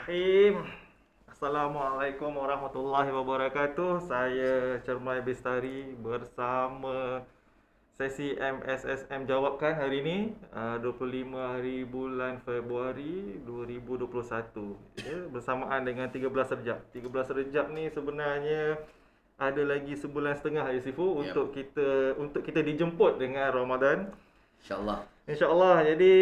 Bismillahirrahmanirrahim. Assalamualaikum warahmatullahi wabarakatuh. Saya Cermai Bestari bersama sesi MSSM Jawabkan hari ini 25 hari bulan Februari 2021. Ya, bersamaan dengan 13 Rejab. 13 Rejab ni sebenarnya ada lagi sebulan setengah ya Sifu Yep. untuk kita dijemput dengan Ramadan. InsyaAllah. InsyaAllah. Jadi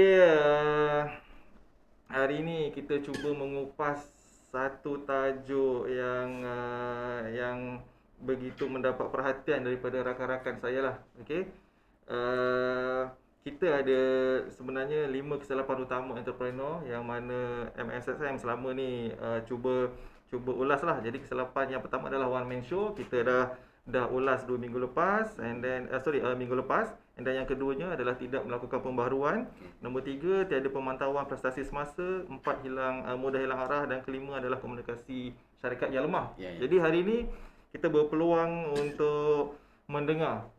hari ini kita cuba mengupas satu tajuk yang begitu mendapat perhatian daripada rakan-rakan saya lah. Okey. Kita ada sebenarnya 5 kesilapan utama entrepreneur yang mana MSSM selama ni cuba ulas lah. Jadi kesilapan yang pertama adalah one man show. Kita dah ulas 2 minggu lepas minggu lepas. And then yang keduanya adalah tidak melakukan pembaharuan. Nombor 3, tiada pemantauan prestasi semasa. 4, mudah hilang arah. Dan kelima adalah komunikasi syarikat yang lemah. Jadi hari ini kita berpeluang untuk mendengar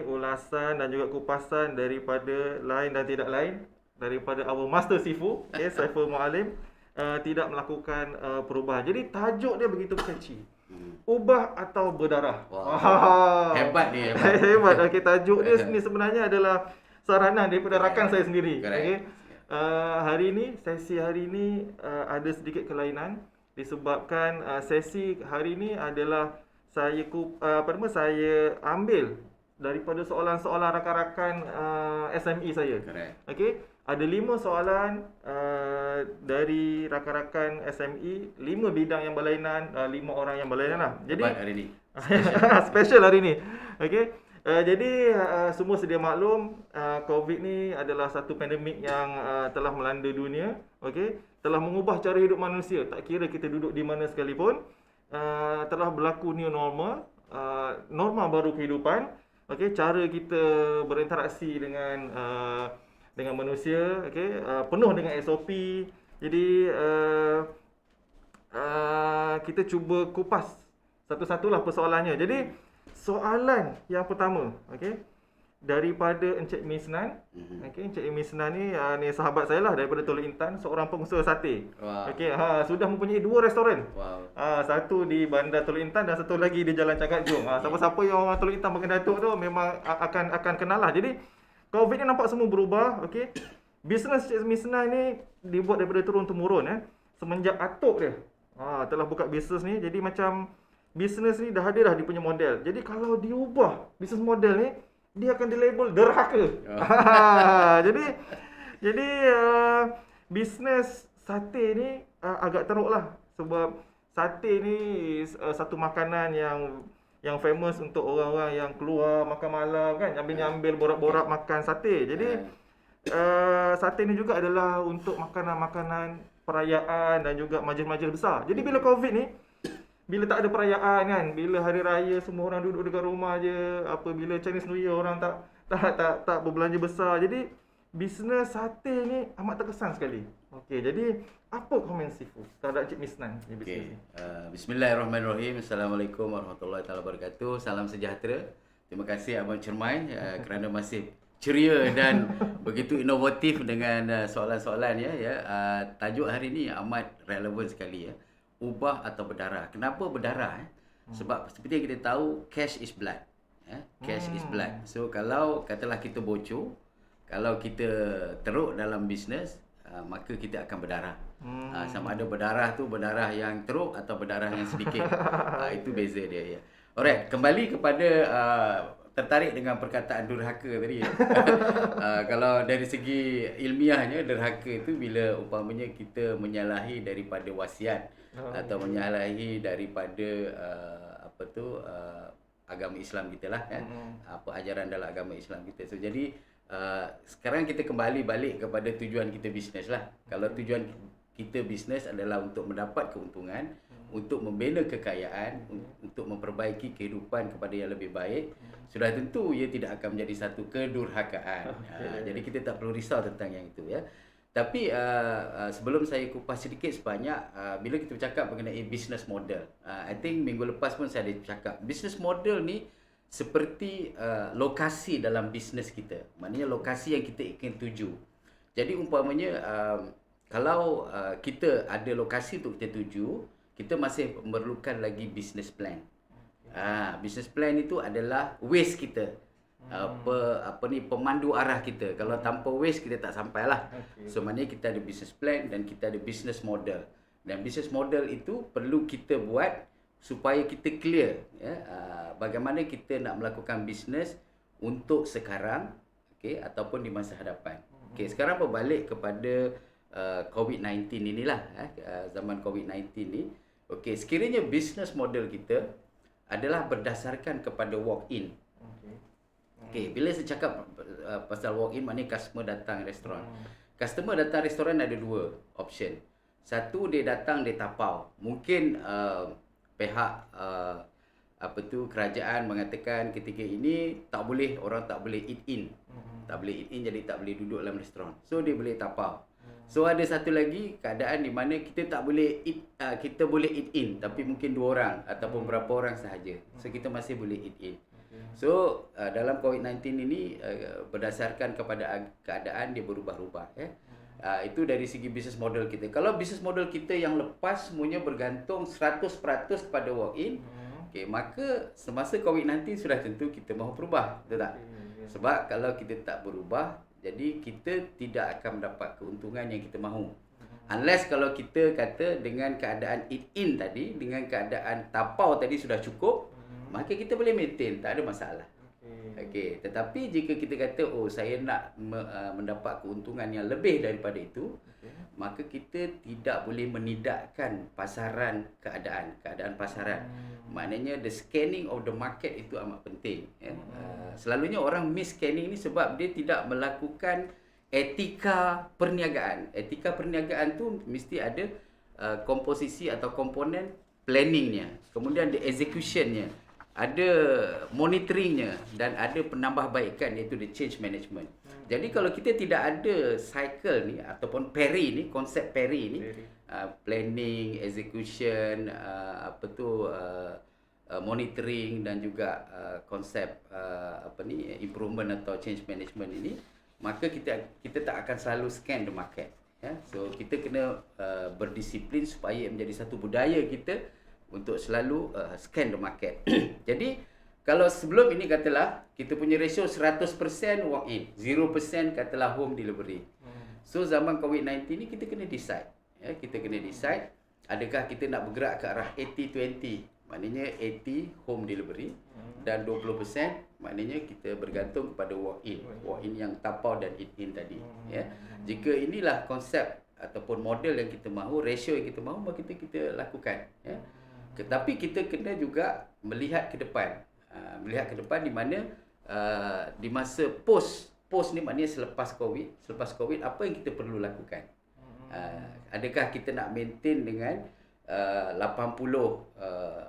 ulasan dan juga kupasan daripada lain dan tidak lain daripada our master Sifu, Saiful Mualim, tidak melakukan perubahan. Jadi tajuk dia begitu catchy. Ubah atau berdarah. Wow. Hebat dia. Hebat. Okey, tajuk dia ni sebenarnya adalah saranan daripada rakan saya sendiri. Okey. Sesi hari ini ada sedikit kelainan disebabkan sesi hari ini adalah saya ambil daripada soalan-soalan rakan-rakan SME saya. Okey. Ada 5 soalan dari rakan-rakan SME, 5 bidang yang berlainan, 5 orang yang berlainan lah. Jadi hari ni. special hari ni. Okey. Jadi semua sedia maklum, COVID ni adalah satu pandemik yang telah melanda dunia. Okey. Telah mengubah cara hidup manusia. Tak kira kita duduk di mana sekalipun, telah berlaku new normal, norma baru kehidupan. Okey, cara kita berinteraksi dengan manusia, okey, penuh dengan SOP. Jadi kita cuba kupas satu-satulah persoalannya. Jadi soalan yang pertama, okey, daripada Encik Misnan. Okey, Encik Misnan ni sahabat saya lah daripada Teluk Intan, seorang pengusaha sate. Wow. Okey, sudah mempunyai 2 restoran. Wow. Satu di Bandar Teluk Intan dan satu lagi di Jalan Cagak Jong. Siapa-siapa yang orang Teluk Intan makan Datuk tu memang akan kenal lah. Jadi COVID ni nampak semua berubah, okey. Bisnes Cik Misnan ni dibuat daripada turun temurun semenjak atuk dia. Telah buka bisnes ni, jadi macam bisnes ni dah ada dah dia punya model. Jadi kalau diubah bisnes model ni, dia akan dilabel derhaka. Jadi bisnes sate ni agak teruk lah, sebab sate ni satu makanan yang famous untuk orang-orang yang keluar makan malam kan, nyambil-nyambil borak-borak makan sate. Jadi sate ni juga adalah untuk makanan-makanan perayaan dan juga majlis-majlis besar. Jadi bila COVID ni, bila tak ada perayaan kan, bila hari raya semua orang duduk dekat rumah je, bila Chinese New Year orang tak berbelanja besar. Jadi bisnes sate ni amat terkesan sekali. Okey, jadi apa komen Sifu terhadap Cik Misnan ni bisnes ni? Bismillahirrahmanirrahim. Assalamualaikum warahmatullahi wabarakatuh. Salam sejahtera. Terima kasih Abang Cermai kerana masih ceria dan begitu inovatif dengan soalan-soalan ya. Tajuk hari ni amat relevan sekali ya. Ubah atau berdarah. Kenapa berdarah? Sebab seperti yang kita tahu, cash is blood. Cash is blood. So kalau katalah kita bocor, kalau kita teruk dalam bisnes, maka kita akan berdarah. Sama ada berdarah tu berdarah yang teruk atau berdarah yang sedikit. Itu beza dia ya. Alright, kembali kepada tertarik dengan perkataan durhaka tadi ya. Kalau dari segi ilmiahnya, derhaka itu bila umpamanya kita menyalahi daripada wasiat atau menyalahi daripada agama Islam kita lah kan. Apa ajaran dalam agama Islam kita. So jadi sekarang kita kembali balik kepada tujuan kita bisnes lah. Kalau tujuan kita bisnes adalah untuk mendapat keuntungan, untuk membina kekayaan, untuk memperbaiki kehidupan kepada yang lebih baik, sudah tentu ia tidak akan menjadi satu kedurhakaan. Jadi kita tak perlu risau tentang yang itu ya. Tapi sebelum saya kupas sedikit sebanyak, bila kita bercakap mengenai business model, I think minggu lepas pun saya ada bercakap, business model ni seperti lokasi dalam bisnes kita. Maknanya lokasi yang kita ingin tuju. Jadi umpamanya kalau kita ada lokasi untuk kita tuju, kita masih memerlukan lagi business plan. Business plan itu adalah waste kita. Pemandu arah kita. Kalau tanpa waste kita tak sampailah. Okey. So maknanya kita ada business plan dan kita ada business model. Dan business model itu perlu kita buat supaya kita clear ya, bagaimana kita nak melakukan bisnes untuk sekarang, okey, ataupun di masa hadapan. Okey, sekarang berbalik kepada COVID-19 inilah, zaman COVID-19 ni. Okey, sekiranya business model kita adalah berdasarkan kepada walk-in. Okey, bila saya cakap pasal walk-in, maknanya customer datang restoran. Customer datang restoran ada dua option. Satu, dia datang, dia tapau. Mungkin pihak kerajaan mengatakan ketika ini orang tak boleh eat in. Tak boleh eat in, jadi tak boleh duduk dalam restoran. So dia boleh tapau. So ada satu lagi keadaan di mana kita tak boleh eat, kita boleh eat in tapi mungkin 2 orang ataupun berapa orang sahaja. So kita masih boleh eat in. So dalam COVID-19 ini berdasarkan kepada keadaan dia berubah-ubah ya. Itu dari segi business model kita. Kalau business model kita yang lepas semuanya bergantung 100% kepada walk-in, okey, maka semasa COVID-19 sudah tentu kita mahu berubah, betul tak? Sebab kalau kita tak berubah, jadi kita tidak akan mendapat keuntungan yang kita mahu. Unless kalau kita kata dengan keadaan eat in tadi, dengan keadaan tapau tadi sudah cukup, maka kita boleh maintain, tak ada masalah. Okey, tetapi jika kita kata saya nak mendapat keuntungan yang lebih daripada itu, maka kita tidak boleh menidakkan keadaan pasaran. Maknanya the scanning of the market itu amat penting ya. Selalunya orang miss scanning ni sebab dia tidak melakukan etika perniagaan. Etika perniagaan tu mesti ada komposisi atau komponen planningnya, kemudian the executionnya, ada monitoringnya dan ada penambahbaikan iaitu the change management. Jadi kalau kita tidak ada cycle ni ataupun PERI ni, konsep PERI ni, planning, execution, monitoring dan juga konsep improvement atau change management ini, maka kita tak akan selalu scan the market ya. So kita kena berdisiplin supaya menjadi satu budaya kita untuk selalu scan the market. Jadi kalau sebelum ini katalah kita punya ratio 100% walk-in, 0% katalah home delivery. So zaman COVID-19 ni kita kena decide ya, kita kena decide adakah kita nak bergerak ke arah 80-20, maknanya 80 home delivery dan 20% maknanya kita bergantung kepada walk-in yang tapau dan eat-in tadi ya. Jika inilah konsep ataupun model yang kita mahu, ratio yang kita mahu, maka kita lakukan ya. Tetapi kita kena juga melihat ke depan. Melihat ke depan di mana di masa post ni, maknanya selepas COVID apa yang kita perlu lakukan. Adakah kita nak maintain dengan 80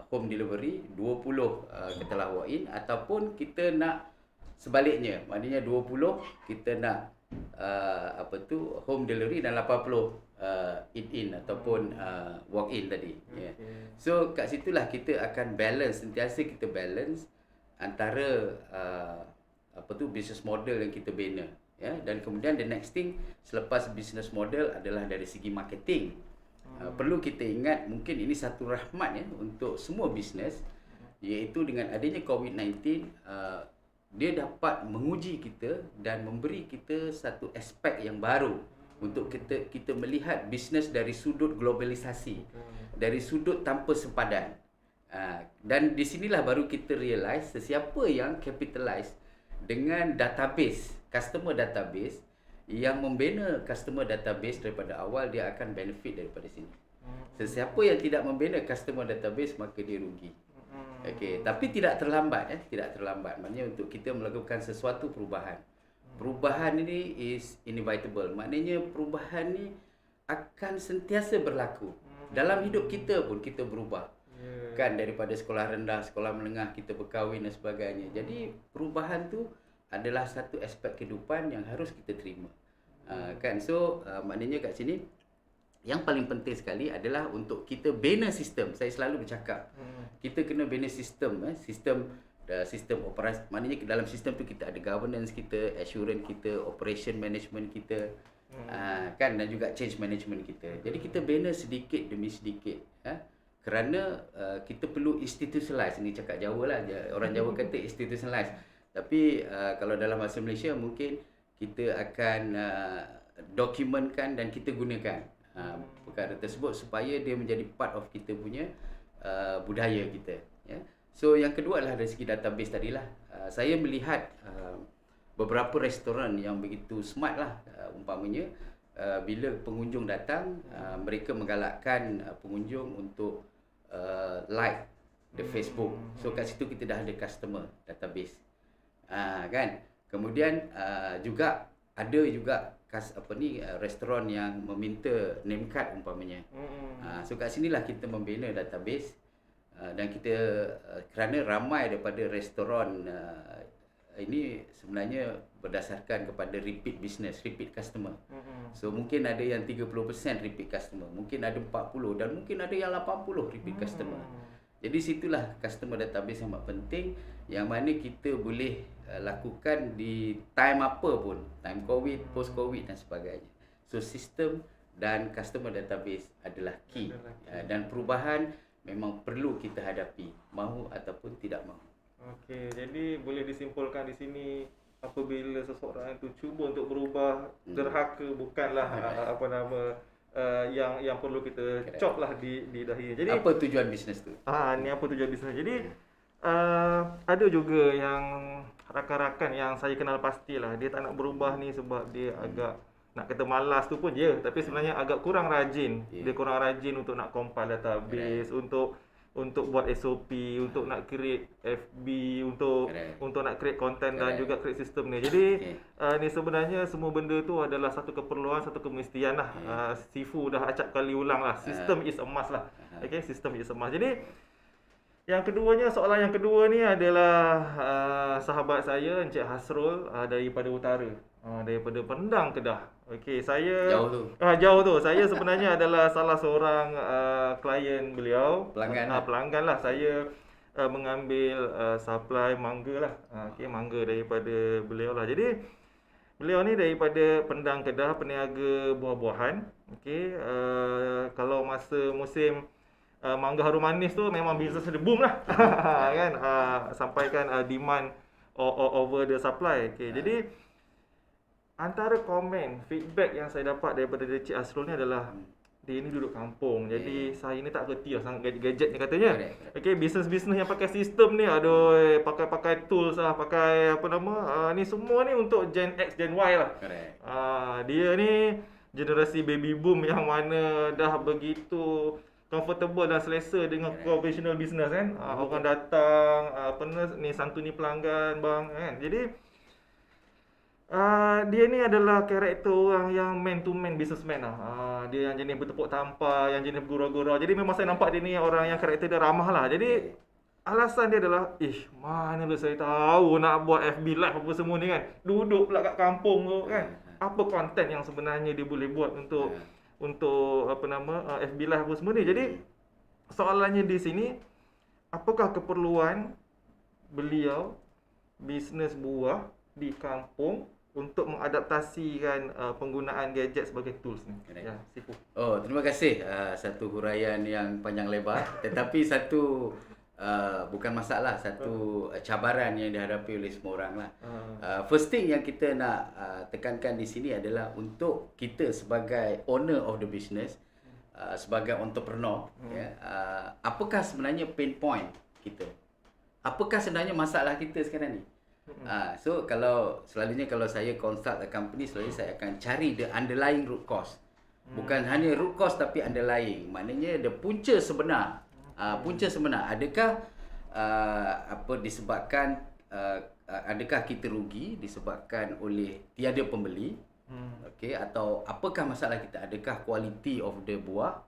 home delivery, 20 katalah walk-in, ataupun kita nak sebaliknya, maknanya 20 kita nak home delivery dan 80 eat-in ataupun walk-in tadi. Yeah. So kat situlah kita akan balance, sentiasa kita balance antara business model yang kita bina ya. Dan kemudian the next thing selepas business model adalah dari segi marketing. Perlu kita ingat, mungkin ini satu rahmat ya untuk semua bisnes, iaitu dengan adanya COVID-19 dia dapat menguji kita dan memberi kita satu aspek yang baru untuk kita melihat bisnes dari sudut globalisasi, dari sudut tanpa sempadan. Dan di sinilah baru kita realize sesiapa yang capitalize dengan database, customer database, yang membina customer database daripada awal, dia akan benefit daripada sini. Sesiapa yang tidak membina customer database, maka dia rugi. Okey, tapi tidak terlambat tidak terlambat. Maknanya untuk kita melakukan sesuatu perubahan. Perubahan ini is inevitable. Maknanya perubahan ni akan sentiasa berlaku. Dalam hidup kita pun kita berubah. Kan daripada sekolah rendah, sekolah menengah, kita berkahwin dan sebagainya. Jadi perubahan tu adalah satu aspek kehidupan yang harus kita terima. Kan, so maknanya kat sini yang paling penting sekali adalah untuk kita bina sistem. Saya selalu bercakap, kita kena bina sistem, sistem operasi. Maknanya dalam sistem tu kita ada governance kita, assurance kita, operation management kita, Kan, dan juga change management kita. Jadi kita bina sedikit demi sedikit, kerana kita perlu institutionalize. Ni cakap Jawa lah, orang Jawa kata institutionalize. Tapi kalau dalam bahasa Malaysia mungkin kita akan dokumentkan dan kita gunakan perkara tersebut supaya dia menjadi part of kita punya budaya kita, ya. So yang kedua adalah dari segi database tadilah. Saya melihat beberapa restoran yang begitu smart lah, umpamanya bila pengunjung datang, mereka menggalakkan pengunjung untuk like the Facebook. So kat situ kita dah ada customer database, kan. Kemudian juga ada juga restoran yang meminta name card umpamanya. So kat sinilah kita membina database, dan kita kerana ramai daripada restoran ini sebenarnya berdasarkan kepada repeat business, repeat customer. So mungkin ada yang 30% repeat customer, mungkin ada 40 dan mungkin ada yang 80 repeat customer. Jadi situlah customer database yang penting, yang mana kita boleh lakukan di time apa pun, time COVID, post COVID dan sebagainya. So sistem dan customer database adalah key, dan perubahan memang perlu kita hadapi, mahu ataupun tidak mahu. Okey, jadi boleh disimpulkan di sini apabila seseorang itu cuba untuk berubah, derhaka bukanlah yang perlu kita chop lah di dahi. Jadi apa tujuan bisnes tu? Ni apa tujuan bisnes. Jadi ada juga yang rakan-rakan yang saya kenal pastilah dia tak nak berubah ni sebab dia agak nak kata malas tu pun tapi sebenarnya agak kurang rajin. Dia kurang rajin untuk nak compile database, untuk buat SOP, untuk nak create FB, untuk nak create content dan juga create sistem ni. Jadi ni sebenarnya semua benda tu adalah satu keperluan, satu kemestian lah. Sifu dah acap kali ulang lah. System is a must lah. Okay, system is a must. Jadi yang keduanya, soalan yang kedua ni adalah sahabat saya Encik Hasrul daripada utara, daripada Pendang, Kedah. Okey, saya jauh tu. Jauh tu. Saya sebenarnya adalah salah seorang klien beliau. Pelanggan lah. Saya mengambil supply mangga lah. Okey, mangga daripada beliau lah. Jadi beliau ni daripada Pendang, Kedah, peniaga buah-buahan. Okey, kalau masa musim mangga harum manis tu memang bisnes dia boom lah. Kan, sampaikan demand over the supply. Okey, jadi antara komen, feedback yang saya dapat daripada Encik Hasrul ni adalah dia ni duduk kampung. Jadi saya ni tak kerti lah sangat gadget ni katanya. Okey, bisnes-bisnes yang pakai sistem ni, aduh, pakai tools lah, pakai ni semua ni untuk Gen X, Gen Y lah. Dia ni generasi baby boom yang mana dah begitu comfortable dan selesa dengan conventional business kan. Orang datang, ni santuni pelanggan bang kan. Jadi dia ni adalah karakter orang yang man to man businessman lah. Dia yang jenis bertepuk tampar, yang jenis bergurau-gurau. Jadi memang saya nampak dia ni orang yang karakter dia ramah lah. Jadi alasan dia adalah, mana lah saya tahu nak buat FB live apa semua ni kan. Duduk pula kat kampung tu kan. Apa konten yang sebenarnya dia boleh buat untuk FB live apa semua ni. Jadi soalannya di sini, apakah keperluan beliau bisnes buah di kampung untuk mengadaptasikan penggunaan gadget sebagai tools ni. Ya, Sifu. Terima kasih. Satu huraian yang panjang lebar, tetapi satu bukan masalah, satu cabaran yang dihadapi oleh semua orang lah. First thing yang kita nak tekankan di sini adalah untuk kita sebagai owner of the business, sebagai entrepreneur, apakah sebenarnya pain point kita? Apakah sebenarnya masalah kita sekarang ni? So selalunya kalau saya consult a company, selalunya saya akan cari the underlying root cause. Bukan hanya root cause tapi underlying. Maknanya the punca sebenar. Punca sebenar. Adakah disebabkan adakah kita rugi disebabkan oleh tiada pembeli? Okey, atau apakah masalah kita? Adakah quality of the buah?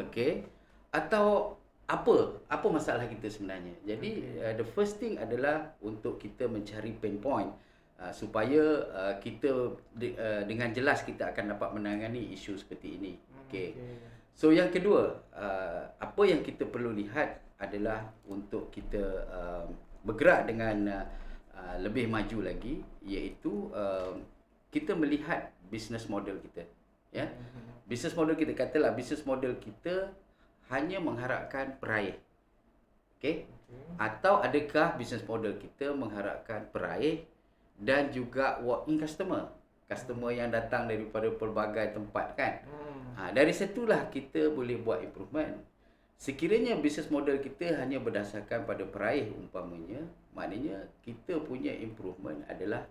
Okey. Atau apa masalah kita sebenarnya. Jadi the first thing adalah untuk kita mencari pain point, supaya kita dengan jelas kita akan dapat menangani isu seperti ini. Okey. So yang kedua, apa yang kita perlu lihat adalah untuk kita bergerak dengan lebih maju lagi, iaitu kita melihat business model kita. Ya. Business model kita, katalah business model kita hanya mengharapkan peraih. Okey? Atau adakah business model kita mengharapkan peraih dan juga walk-in customer? Customer yang datang daripada pelbagai tempat kan. Dari situlah kita boleh buat improvement. Sekiranya business model kita hanya berdasarkan pada peraih umpamanya, maknanya kita punya improvement adalah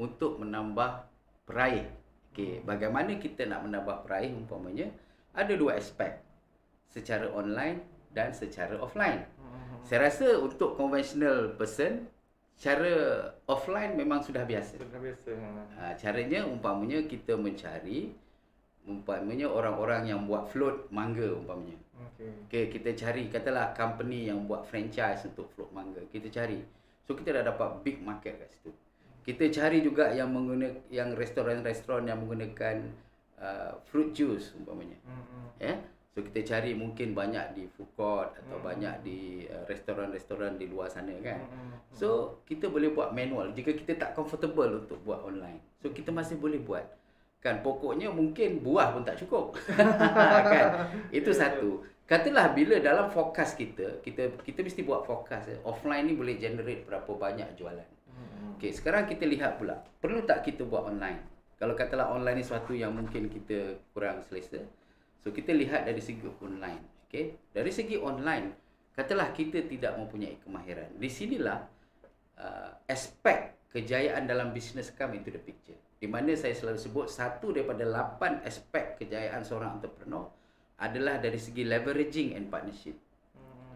untuk menambah peraih. Okey, bagaimana kita nak menambah peraih umpamanya? Ada dua aspek. Secara online dan secara offline. Saya rasa untuk conventional person, cara offline memang sudah biasa. Sudah biasa. Caranya umpamanya kita mencari umpamanya orang-orang yang buat float mangga umpamanya. Okey, kita cari katalah company yang buat franchise untuk float mangga. Kita cari. So kita dah dapat big market kat situ. Kita cari juga yang restoran-restoran yang menggunakan fruit juice umpamanya. Ya. So kita cari mungkin banyak di food court atau banyak di restoran-restoran di luar sana kan. So kita boleh buat manual jika kita tak comfortable untuk buat online. So kita masih boleh buat. Kan pokoknya mungkin buah pun tak cukup. Kan? Itu satu. Katalah bila dalam forecast kita mesti buat forecast. Offline ni boleh generate berapa banyak jualan. Okey, sekarang kita lihat pula. Perlu tak kita buat online? Kalau katalah online ni sesuatu yang mungkin kita kurang selesa. So kita lihat dari segi online. Okey, dari segi online, katalah kita tidak mempunyai kemahiran. Di sinilah aspek kejayaan dalam bisnes come into the picture. Di mana saya selalu sebut satu daripada 8 aspek kejayaan seorang entrepreneur adalah dari segi leveraging and partnership.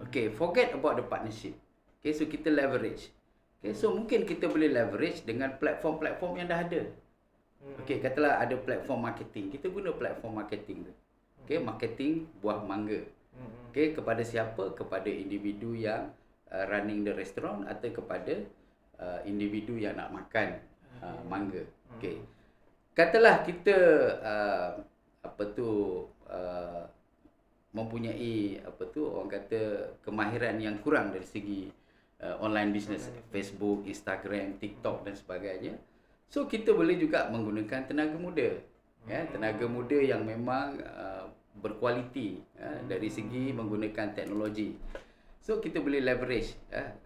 Okay, forget about the partnership. Okay, so kita leverage. Okay, so mungkin kita boleh leverage dengan platform-platform yang dah ada. Okay, katalah ada platform marketing. Kita guna platform marketing tu. Okay, marketing buah mangga. Okay, kepada siapa? Kepada individu yang running the restaurant atau kepada individu yang nak makan mangga. Okay. Katalah kita mempunyai orang kata kemahiran yang kurang dari segi online business, Facebook, Instagram, TikTok dan sebagainya. So kita boleh juga menggunakan tenaga muda. Ya, tenaga muda yang memang berkualiti dari segi menggunakan teknologi. So kita boleh leverage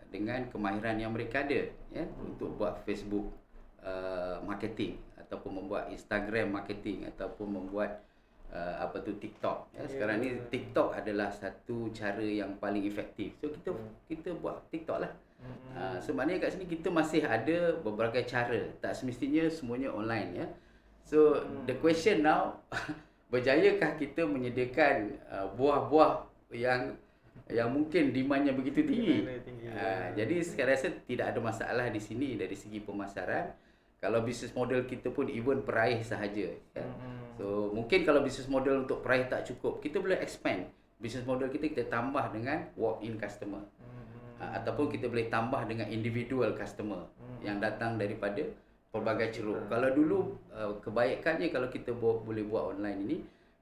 dengan kemahiran yang mereka ada untuk buat Facebook marketing ataupun membuat Instagram marketing ataupun membuat TikTok. Sekarang ni TikTok adalah satu cara yang paling efektif. So kita buat TikTok lah. So maknanya kat sini kita masih ada beberapa cara. Tak semestinya semuanya online So the question now, berjayakah kita menyediakan buah-buah yang mungkin demandnya begitu tinggi? Jadi saya rasa tidak ada masalah di sini dari segi pemasaran. Kalau business model kita pun even peraih sahaja. So mungkin kalau business model untuk peraih tak cukup, kita boleh expand. Business model kita tambah dengan walk-in customer. Ataupun kita boleh tambah dengan individual customer yang datang daripada pelbagai ceruk. Kalau dulu kebaikannya kalau kita boleh buat online ini,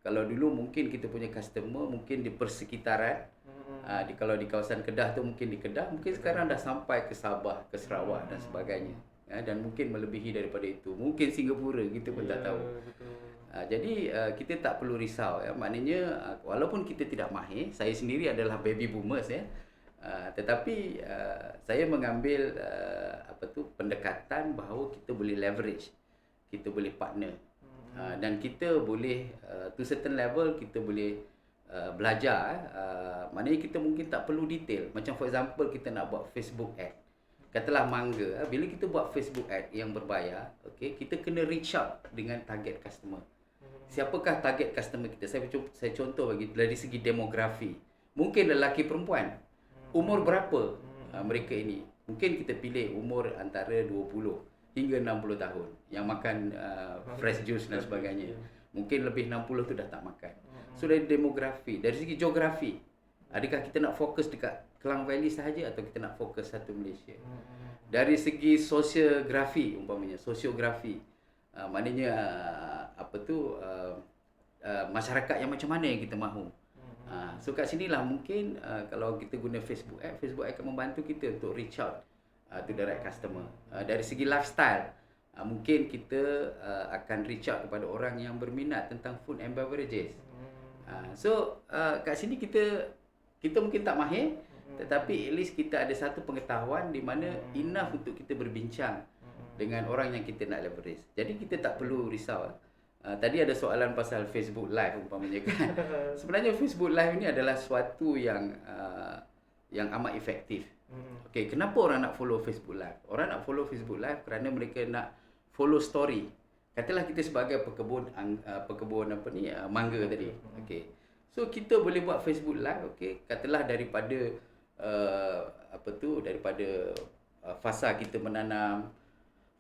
kalau dulu mungkin kita punya customer mungkin di persekitaran, kalau di kawasan Kedah tu mungkin di Kedah, mungkin sekarang dah sampai ke Sabah, ke Sarawak dan sebagainya. Dan mungkin melebihi daripada itu. Mungkin Singapura, kita pun tak tahu. Jadi kita tak perlu risau. Maknanya walaupun kita tidak mahir, saya sendiri adalah baby boomers tetapi saya mengambil pendekatan bahawa kita boleh leverage, kita boleh partner, dan kita boleh to certain level kita boleh belajar. Maknanya kita mungkin tak perlu detail. Macam for example kita nak buat Facebook ad. Katalah mangga, bila kita buat Facebook ad yang berbayar, okay, kita kena reach out dengan target customer. Siapakah target customer kita? Saya contoh bagi dari segi demografi. Mungkin lelaki perempuan. Umur berapa mereka ini? Mungkin kita pilih umur antara 20 hingga 60 tahun yang makan fresh juice dan sebagainya. Mungkin lebih 60 tu dah tak makan. So dari demografi, dari segi geografi, adakah kita nak fokus dekat Klang Valley sahaja atau kita nak fokus satu Malaysia? Dari segi sosiografi umpamanya, sosiografi, maknanya masyarakat yang macam mana yang kita mahu. So kat sinilah mungkin kalau kita guna Facebook ad akan membantu kita untuk reach out to direct customer. Dari segi lifestyle, mungkin kita akan reach out kepada orang yang berminat tentang food and beverages. So kat sini kita mungkin tak mahir, tetapi at least kita ada satu pengetahuan di mana enough untuk kita berbincang dengan orang yang kita nak leverage. Jadi kita tak perlu risau. Tadi ada soalan pasal Facebook Live umpamanya kan. Sebenarnya Facebook Live ini adalah suatu yang amat efektif. Okey, kenapa orang nak follow Facebook Live? Orang nak follow Facebook Live kerana mereka nak follow story. Katalah kita sebagai pekebun mangga tadi. Okey. So kita boleh buat Facebook Live, okey. Katalah daripada fasa kita menanam,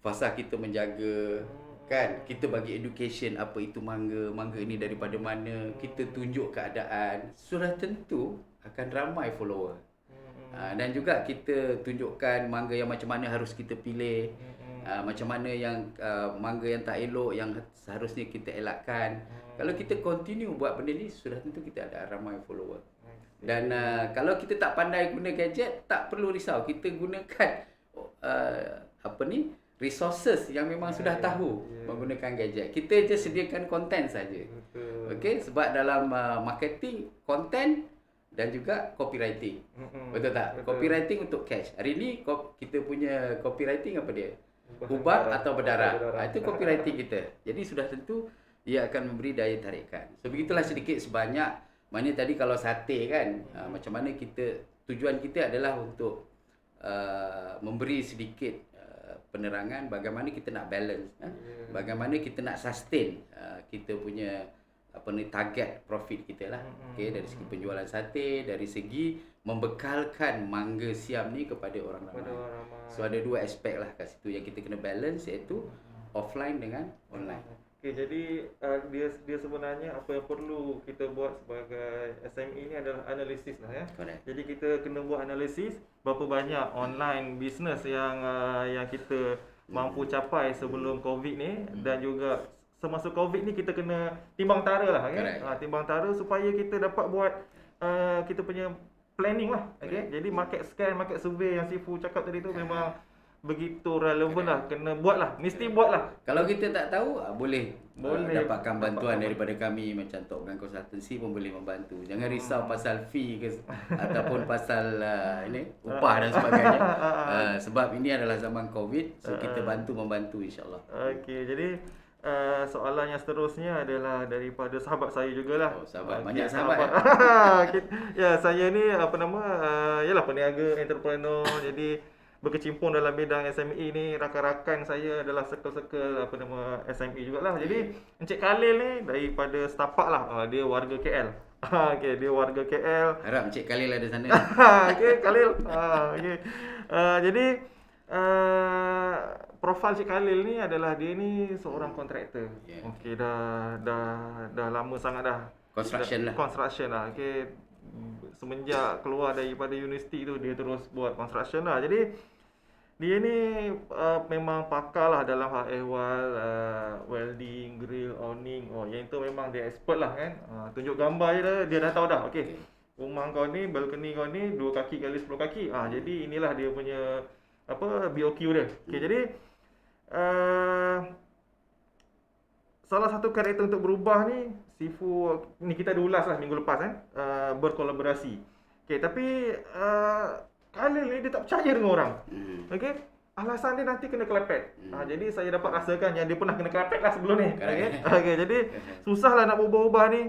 fasa kita menjaga, kan, kita bagi education apa itu mangga ini daripada mana, kita tunjuk keadaan, sudah tentu akan ramai follower. Dan juga kita tunjukkan mangga yang macam mana harus kita pilih, macam mana yang mangga yang tak elok yang seharusnya kita elakkan. Kalau kita continue buat benda ni, sudah tentu kita ada ramai follower. Dan kalau kita tak pandai guna gadget, tak perlu risau, kita gunakan resources yang memang sudah tahu menggunakan gadget. Kita je sediakan konten saja. Okey, sebab dalam marketing, konten dan juga copywriting. Betul tak? Copywriting untuk cash. Hari ni kita punya copywriting apa dia? Ubah atau berdarah. Itu copywriting kita. Jadi sudah tentu ia akan memberi daya tarikan. So begitulah sedikit sebanyak. Maknanya tadi kalau sate kan, macam mana tujuan kita adalah untuk memberi sedikit penerangan bagaimana kita nak balance, bagaimana kita nak sustain kita punya target profit kita lah. Okey, dari segi penjualan sate, dari segi membekalkan mangga siam ni kepada orang ramai. So ada dua aspek lah kat situ yang kita kena balance, iaitu offline dengan online. Okey, jadi dia sebenarnya apa yang perlu kita buat sebagai SME ni adalah analisis lah ya. Correct. Jadi kita kena buat analisis berapa banyak online business yang kita mampu capai sebelum Covid ni, dan juga semasa Covid ni kita kena timbang tara lah kan. Timbang tara supaya kita dapat buat kita punya planning lah. Okey. Jadi market scan, market survey yang Sifu cakap tadi tu memang begitu relevan lah, kena buat lah, mesti buat lah. Kalau kita tak tahu, boleh dapatkan bantuan daripada kami, macam Tok Brand Consultancy pun boleh membantu. Jangan risau pasal fee ke ataupun pasal upah dan sebagainya. Sebab ini adalah zaman Covid, so kita membantu insya-Allah. Okey, jadi soalan yang seterusnya adalah daripada sahabat saya jugalah. Sahabat, banyak sahabat. Ya, saya ni yalah peniaga, entrepreneur, jadi berkecimpung dalam bidang SME ni. Rakan-rakan saya adalah circle-circle SME jugalah. Jadi Encik Khalil ni daripada Setapak lah. Dia warga KL. Okey, dia warga KL. Harap Encik Khalil ada sana. Okey, Khalil. Okey. Jadi profil Cik Khalil ni adalah dia ni seorang kontraktor. Okey, dah lama sangat dah. Construction lah. Okey, semenjak keluar daripada universiti tu dia terus buat construction lah. Jadi dia ni memang pakar lah dalam hal ehwal welding, grill, awning. Yang itu memang dia expert lah kan. Tunjuk gambar je dia dah tahu dah. Okey, rumah kau ni, balcony kau ni 2 kaki kali 10 kaki. Jadi inilah dia punya BOQ dia. Okey, jadi salah satu karakter untuk berubah ni, Sifu ni kita ada ulas lah minggu lepas kan, berkolaborasi. Okey, tapi Khalil ni dia tak percaya dengan orang. Okey, alasan dia nanti kena kelepet. Jadi saya dapat rasakan yang dia pernah kena kelepet lah sebelum ni. Okey, jadi susahlah nak berubah-ubah ni.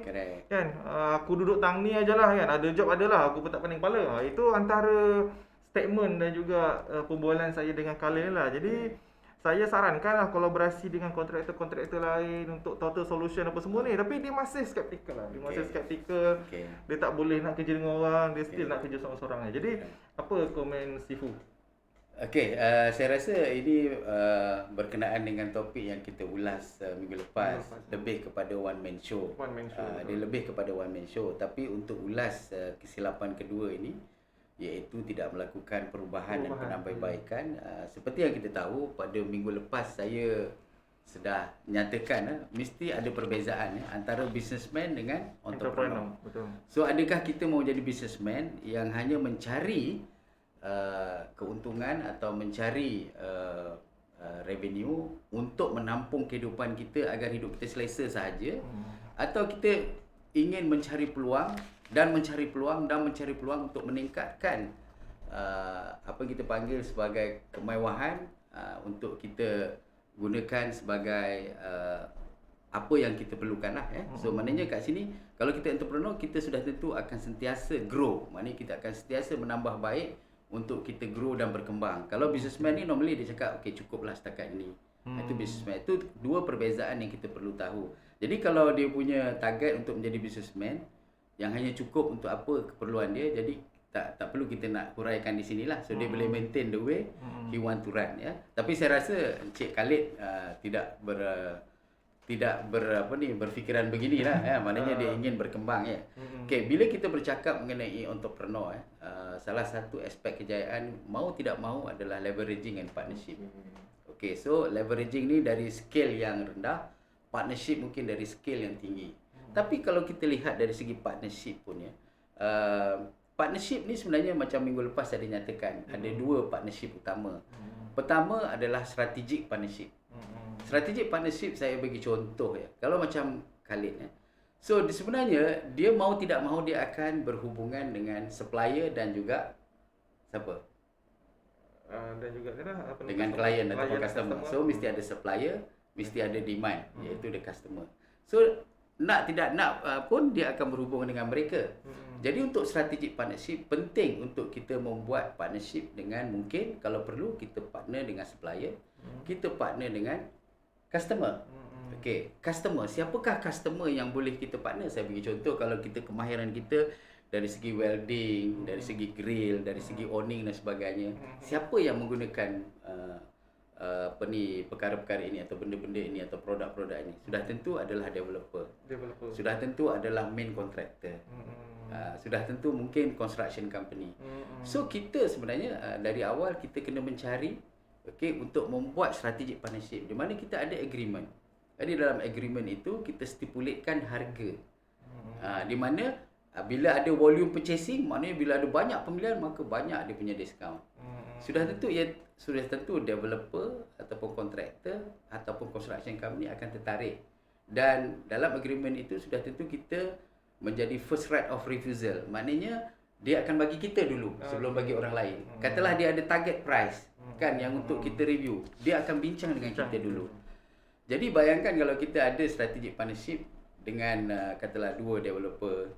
Kan, aku duduk tang ni ajalah kan, ada job adalah, aku pun tak pening kepala. Itu antara statement dan juga perbualan saya dengan Khalil lah. Jadi saya sarankanlah kolaborasi dengan kontraktor-kontraktor lain untuk total solution apa semua ni. Tapi dia masih skeptikal lah. Dia masih skeptikal. Dia tak boleh nak kerja dengan orang. Dia still nak kerja seorang-seorang. Jadi apa komen Sifu? Okey, saya rasa ini berkenaan dengan topik yang kita ulas minggu lepas. Lebih kepada one man show. Dia lebih kepada one man show. Tapi untuk ulas kesilapan kedua ini, iaitu tidak melakukan perubahan dan penambahbaikan. Seperti yang kita tahu, pada minggu lepas saya sudah nyatakan mesti ada perbezaan antara businessman dengan entrepreneur. Betul. So adakah kita mau jadi businessman yang hanya mencari keuntungan atau mencari revenue untuk menampung kehidupan kita agar hidup kita selesa sahaja, atau kita ingin mencari peluang untuk meningkatkan apa yang kita panggil sebagai kemewahan untuk kita gunakan sebagai apa yang kita perlukan lah. So maknanya kat sini kalau kita entrepreneur, kita sudah tentu akan sentiasa grow. Maknanya kita akan sentiasa menambah baik untuk kita grow dan berkembang. Kalau businessman ni normally dia cakap okay, cukuplah setakat ini. Itu businessman. Itu dua perbezaan yang kita perlu tahu. Jadi kalau dia punya target untuk menjadi businessman yang hanya cukup untuk apa keperluan dia, jadi tak perlu kita nak huraikan di sinilah. So dia boleh maintain the way he want to run, ya. Tapi saya rasa Encik Khalid tidak berfikiran beginilah, ya. Maknanya dia ingin berkembang, ya. Okey, bila kita bercakap mengenai entrepreneur, salah satu aspek kejayaan mau tidak mau adalah leveraging and partnership. Okey, so leveraging ni dari scale yang rendah, partnership mungkin dari scale yang tinggi. Tapi kalau kita lihat dari segi partnership pun, ya, partnership ni sebenarnya macam minggu lepas saya nyatakan, ada dua partnership utama. Pertama adalah strategic partnership. Strategic partnership saya bagi contoh, ya. Kalau macam Khalid, ya. So sebenarnya dia mau tidak mahu dia akan berhubungan dengan supplier dan juga siapa? Dan juga dengan klien atau customer. So mesti ada supplier, mesti ada demand, iaitu the customer. So nak tidak nak pun dia akan berhubungan dengan mereka. Jadi untuk strategic partnership penting untuk kita membuat partnership dengan, mungkin kalau perlu kita partner dengan supplier, kita partner dengan customer. Okey, customer, siapakah customer yang boleh kita partner? Saya bagi contoh, kalau kita kemahiran kita dari segi welding, dari segi grill, dari segi awning dan sebagainya, siapa yang menggunakan perkara-perkara ini atau benda-benda ini atau produk-produk ini? Sudah tentu adalah developer. Sudah tentu adalah main contractor. Sudah tentu mungkin construction company. So kita sebenarnya dari awal kita kena mencari, okey, untuk membuat strategic partnership di mana kita ada agreement. Jadi dalam agreement itu kita stipulatekan harga. Di mana bila ada volume purchasing, maknanya bila ada banyak pembelian maka banyak dia punya discount. Sudah tentu developer ataupun kontraktor ataupun construction company akan tertarik. Dan dalam agreement itu sudah tentu kita menjadi first right of refusal. Maknanya dia akan bagi kita dulu sebelum bagi orang lain. Katalah dia ada target price kan yang untuk kita review, dia akan bincang dengan kita dulu. Jadi bayangkan kalau kita ada strategic partnership dengan katalah dua developer,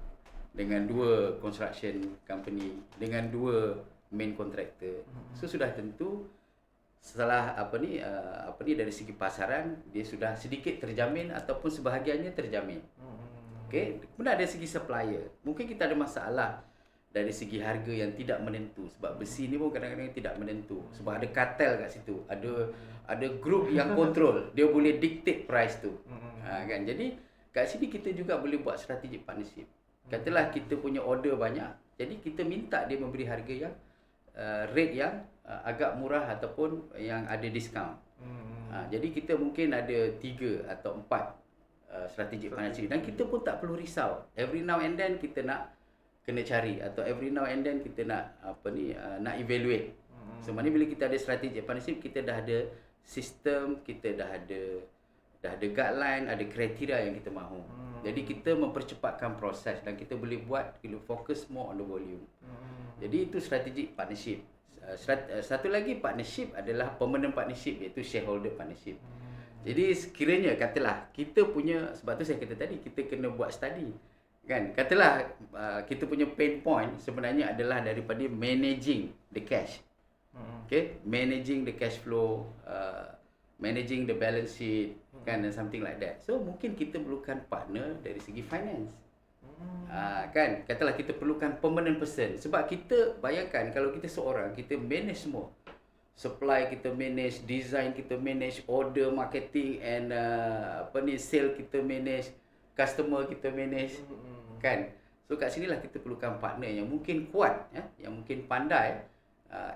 dengan dua construction company, dengan dua main contractor. So sudah tentu setelah dari segi pasaran dia sudah sedikit terjamin ataupun sebahagiannya terjamin. Okey, kemudian dari segi supplier, mungkin kita ada masalah dari segi harga yang tidak menentu, sebab besi ni pun kadang-kadang tidak menentu sebab ada kartel kat situ, ada grup yang kontrol, dia boleh dictate price tu. Kan, jadi kat sini kita juga boleh buat strategic partnership. Katalah kita punya order banyak, jadi kita minta dia memberi harga yang rate yang agak murah ataupun yang ada diskaun. Jadi kita mungkin ada 3 atau 4 strategic partnership dan kita pun tak perlu risau. Every now and then kita nak kena cari atau every now and then kita nak nak evaluate. So maknanya bila kita ada strategic partnership, kita dah ada sistem, kita dah ada guideline, ada kriteria yang kita mahu. Jadi kita mempercepatkan proses dan kita boleh buat, kita fokus more on the volume. Jadi itu strategic partnership. Satu lagi partnership adalah permanent partnership, iaitu shareholder partnership. Jadi sekiranya katalah kita punya, sebab tu saya kata tadi kita kena buat study. Kan? Katalah kita punya pain point sebenarnya adalah daripada managing the cash. Okay? Managing the cash flow, managing the balance sheet, kan, and something like that. So mungkin kita perlukan partner dari segi finance. Kan, katalah kita perlukan permanent person. Sebab kita bayangkan kalau kita seorang, kita manage semua. Supply kita manage, design kita manage, order, marketing and sale kita manage, customer kita manage. Kan? So kat sinilah kita perlukan partner yang mungkin kuat, ya, yang mungkin pandai,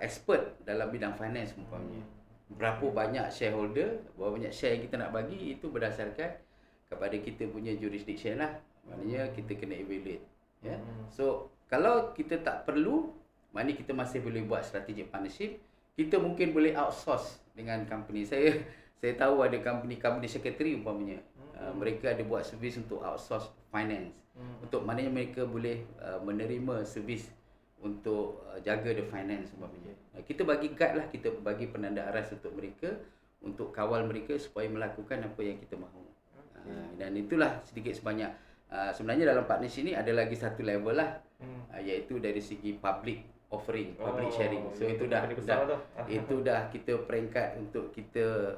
expert dalam bidang finance umpamanya. Berapa banyak shareholder, berapa banyak share yang kita nak bagi, itu berdasarkan kepada kita punya jurisdiction lah. Maknanya kita kena evaluate, ya. So kalau kita tak perlu, maknanya kita masih boleh buat strategic partnership. kita mungkin boleh outsource dengan company. Saya tahu ada company secretary umpamanya. Mereka ada buat servis untuk outsource finance. Untuk maknanya mereka boleh menerima servis untuk jaga the finance umpamanya. Kita bagi guide lah, kita bagi penanda aras untuk mereka, untuk kawal mereka supaya melakukan apa yang kita mahu. Dan itulah sedikit sebanyak. Sebenarnya dalam partnership ni ada lagi satu level lah, iaitu dari segi public offering, public sharing. So itu dah itu dah kita peringkat untuk kita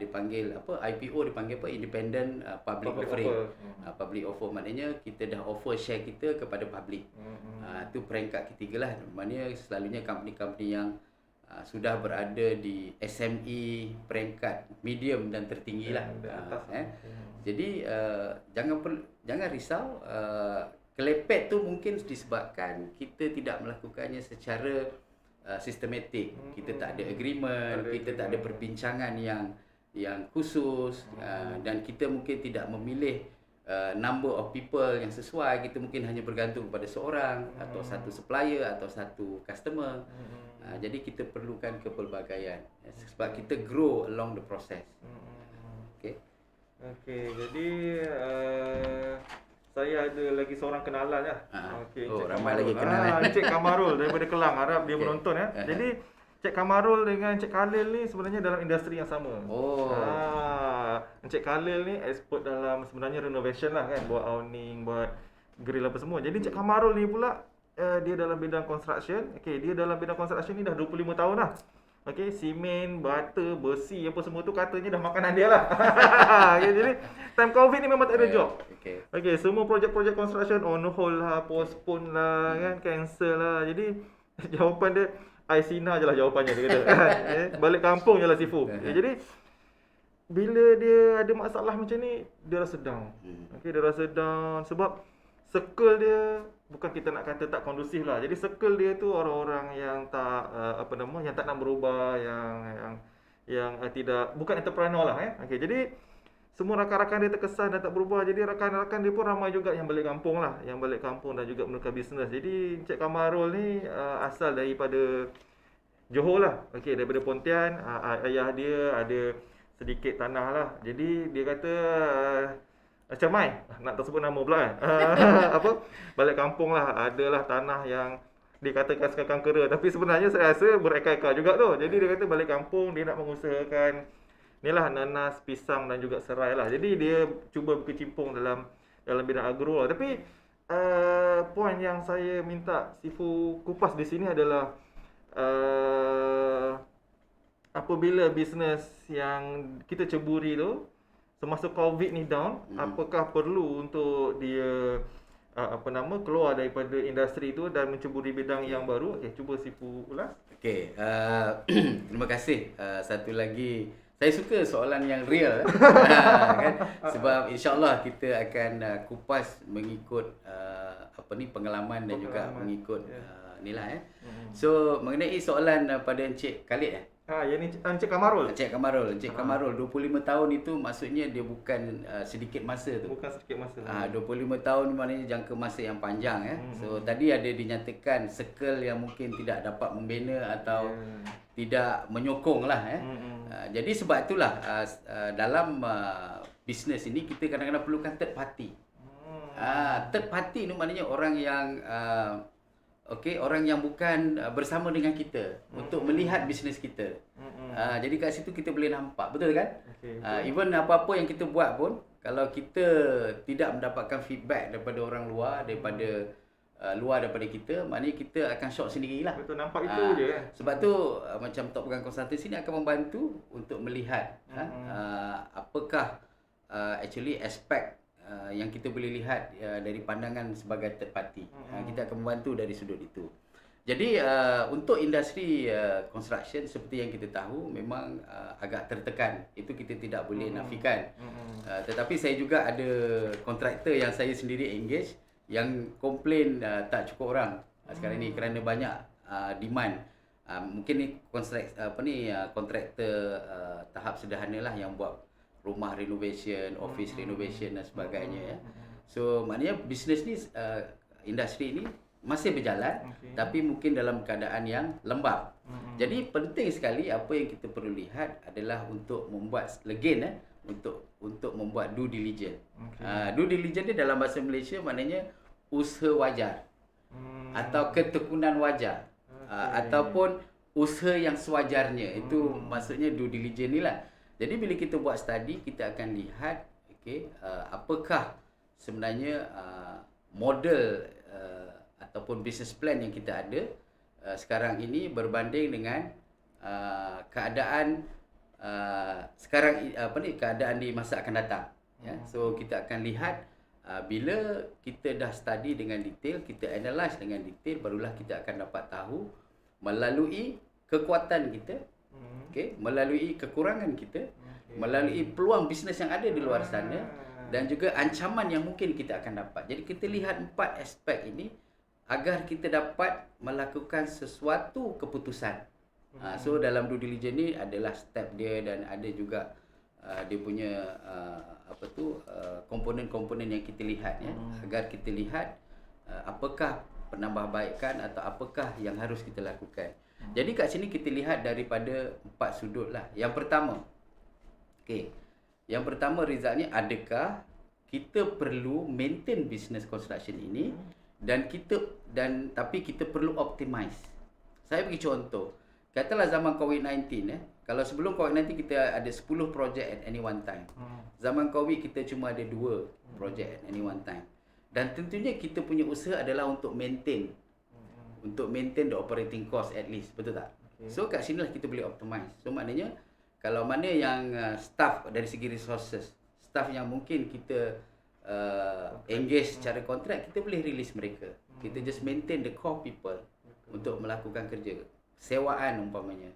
dipanggil IPO, dipanggil independent public offering. Public offer maknanya kita dah offer share kita kepada public. Itu peringkat ketiga lah. Maknanya selalunya company-company yang sudah berada di SME peringkat medium dan tertinggi lah. Jadi jangan risau. Kelepek tu mungkin disebabkan kita tidak melakukannya secara sistematik. Kita tak ada agreement, kita tak ada perbincangan yang khusus, dan kita mungkin tidak memilih number of people yang sesuai. Kita mungkin hanya bergantung kepada seorang atau satu supplier atau satu customer. Jadi kita perlukan kepelbagaian sebab kita grow along the process. Okey, jadi saya ada lagi seorang kenalan lah. Ramai lagi kenalan. Encik Kamarul daripada Kelang, harap dia menonton ya. Jadi Encik Kamarul dengan Encik Khalil ni sebenarnya dalam industri yang sama. Encik Khalil ni expert dalam sebenarnya renovation lah kan, buat awning, buat grill apa semua. Jadi Encik Kamarul ni pula dia dalam bidang construction. Dia dalam bidang construction ni dah 25 tahun lah. Simen, bata, besi apa semua tu katanya dah makanan dia lah. Jadi time COVID ni memang tak ada job. Semua projek-projek construction on hold lah, postpone lah, kan, cancel lah. Jadi jawapan dia Aisina je lah jawapannya, dia kata. Balik kampung je lah Sifu. Jadi bila dia ada masalah macam ni, dia rasa down. Dia rasa down sebab circle dia bukan kita nak kata tak kondusif lah. Jadi circle dia tu orang-orang yang tak yang tak nak berubah, yang tidak, bukan entrepreneur lah. Jadi semua rakan-rakan dia terkesan dan tak berubah. Jadi rakan-rakan dia pun ramai juga yang balik kampung lah, yang balik kampung dan juga menukar bisnes. Jadi Encik Kamarul ni asal daripada Johor lah. Daripada Pontian. Ayah dia ada sedikit tanah lah. Jadi dia kata Cermai, nak tersebut nama pula kan. Balik kampung lah, adalah tanah yang dikatakan sekakang kera, tapi sebenarnya saya rasa berekar-ekar juga tu. Jadi dia kata balik kampung dia nak mengusahakan inilah nanas, pisang dan juga serai lah. Jadi dia cuba berkecimpung dalam bidang agro lah. Tapi poin yang saya minta Sifu kupas di sini adalah apabila bisnes yang kita ceburi tu semasa COVID ni down, apakah perlu untuk dia keluar daripada industri tu dan menceburi bidang yang baru? Cuba Sifu ulas. Terima kasih. Satu lagi, saya suka soalan yang real kan? Sebab insya-Allah kita akan kupas mengikut pengalaman dan juga mengikut inilah. So mengenai soalan pada Encik Khalid yang ni Encik Kamarul. Encik Kamarul 25 tahun itu maksudnya dia bukan sedikit masa tu. Bukan sedikit masa. 25 tahun maknanya jangka masa yang panjang So tadi ada dinyatakan circle yang mungkin tidak dapat membina atau tidak menyokong lah jadi sebab itulah dalam bisnes ini kita kadang-kadang perlukan third party. Third party tu maknanya orang yang orang yang bukan bersama dengan kita untuk melihat bisnes kita. Jadi kat situ kita boleh nampak, betul kan? Even apa-apa yang kita buat pun, kalau kita tidak mendapatkan feedback daripada orang luar, daripada kita, maknanya kita akan shock sendirilah. Betul, nampak itu je. Sebab tu macam Top Pegang Konsultansi ni akan membantu untuk melihat apakah actually aspek yang kita boleh lihat dari pandangan sebagai third party. Kita akan membantu dari sudut itu. Jadi untuk industri construction seperti yang kita tahu memang agak tertekan. Itu kita tidak boleh nafikan. Tetapi saya juga ada kontraktor yang saya sendiri engage yang komplain tak cukup orang sekarang ni kerana banyak demand. Mungkin ni kontraktor tahap sederhana lah yang buat rumah renovation, office renovation dan sebagainya So maknanya bisnes ni industri ni masih berjalan, tapi mungkin dalam keadaan yang lembab. Jadi penting sekali apa yang kita perlu lihat adalah untuk membuat again untuk membuat due diligence. Due diligence ni dalam bahasa Malaysia maknanya usaha wajar atau ketekunan wajar ataupun usaha yang sewajarnya. Itu maksudnya due diligence ni lah. Jadi bila kita buat study, kita akan lihat apakah sebenarnya model ataupun business plan yang kita ada sekarang ini berbanding dengan keadaan sekarang keadaan di masa akan datang. So kita akan lihat bila kita dah study dengan detail, kita analyse dengan detail, barulah kita akan dapat tahu melalui kekuatan kita, melalui kekurangan kita, melalui peluang bisnes yang ada di luar sana dan juga ancaman yang mungkin kita akan dapat. Jadi kita lihat 4 aspek ini agar kita dapat melakukan sesuatu keputusan. So dalam due diligence ni adalah step dia dan ada juga dia punya komponen-komponen yang kita lihat agar kita lihat apakah penambahbaikan atau apakah yang harus kita lakukan. Jadi kat sini kita lihat daripada 4 sudut lah. Yang pertama, yang pertama resultnya, adakah kita perlu maintain business construction ini tapi kita perlu optimize. Saya bagi contoh. Katalah zaman COVID-19 kalau sebelum COVID-19 kita ada 10 projek at any one time. Zaman COVID kita cuma ada 2 projek at any one time. Dan tentunya kita punya usaha adalah untuk maintain the operating cost at least, betul tak? So kat sinilah kita boleh optimize. So maknanya kalau mana yang staff dari segi resources, staff yang mungkin kita engage secara kontrak, kita boleh release mereka. Kita just maintain the core people untuk melakukan kerja. Sewaan umpamanya.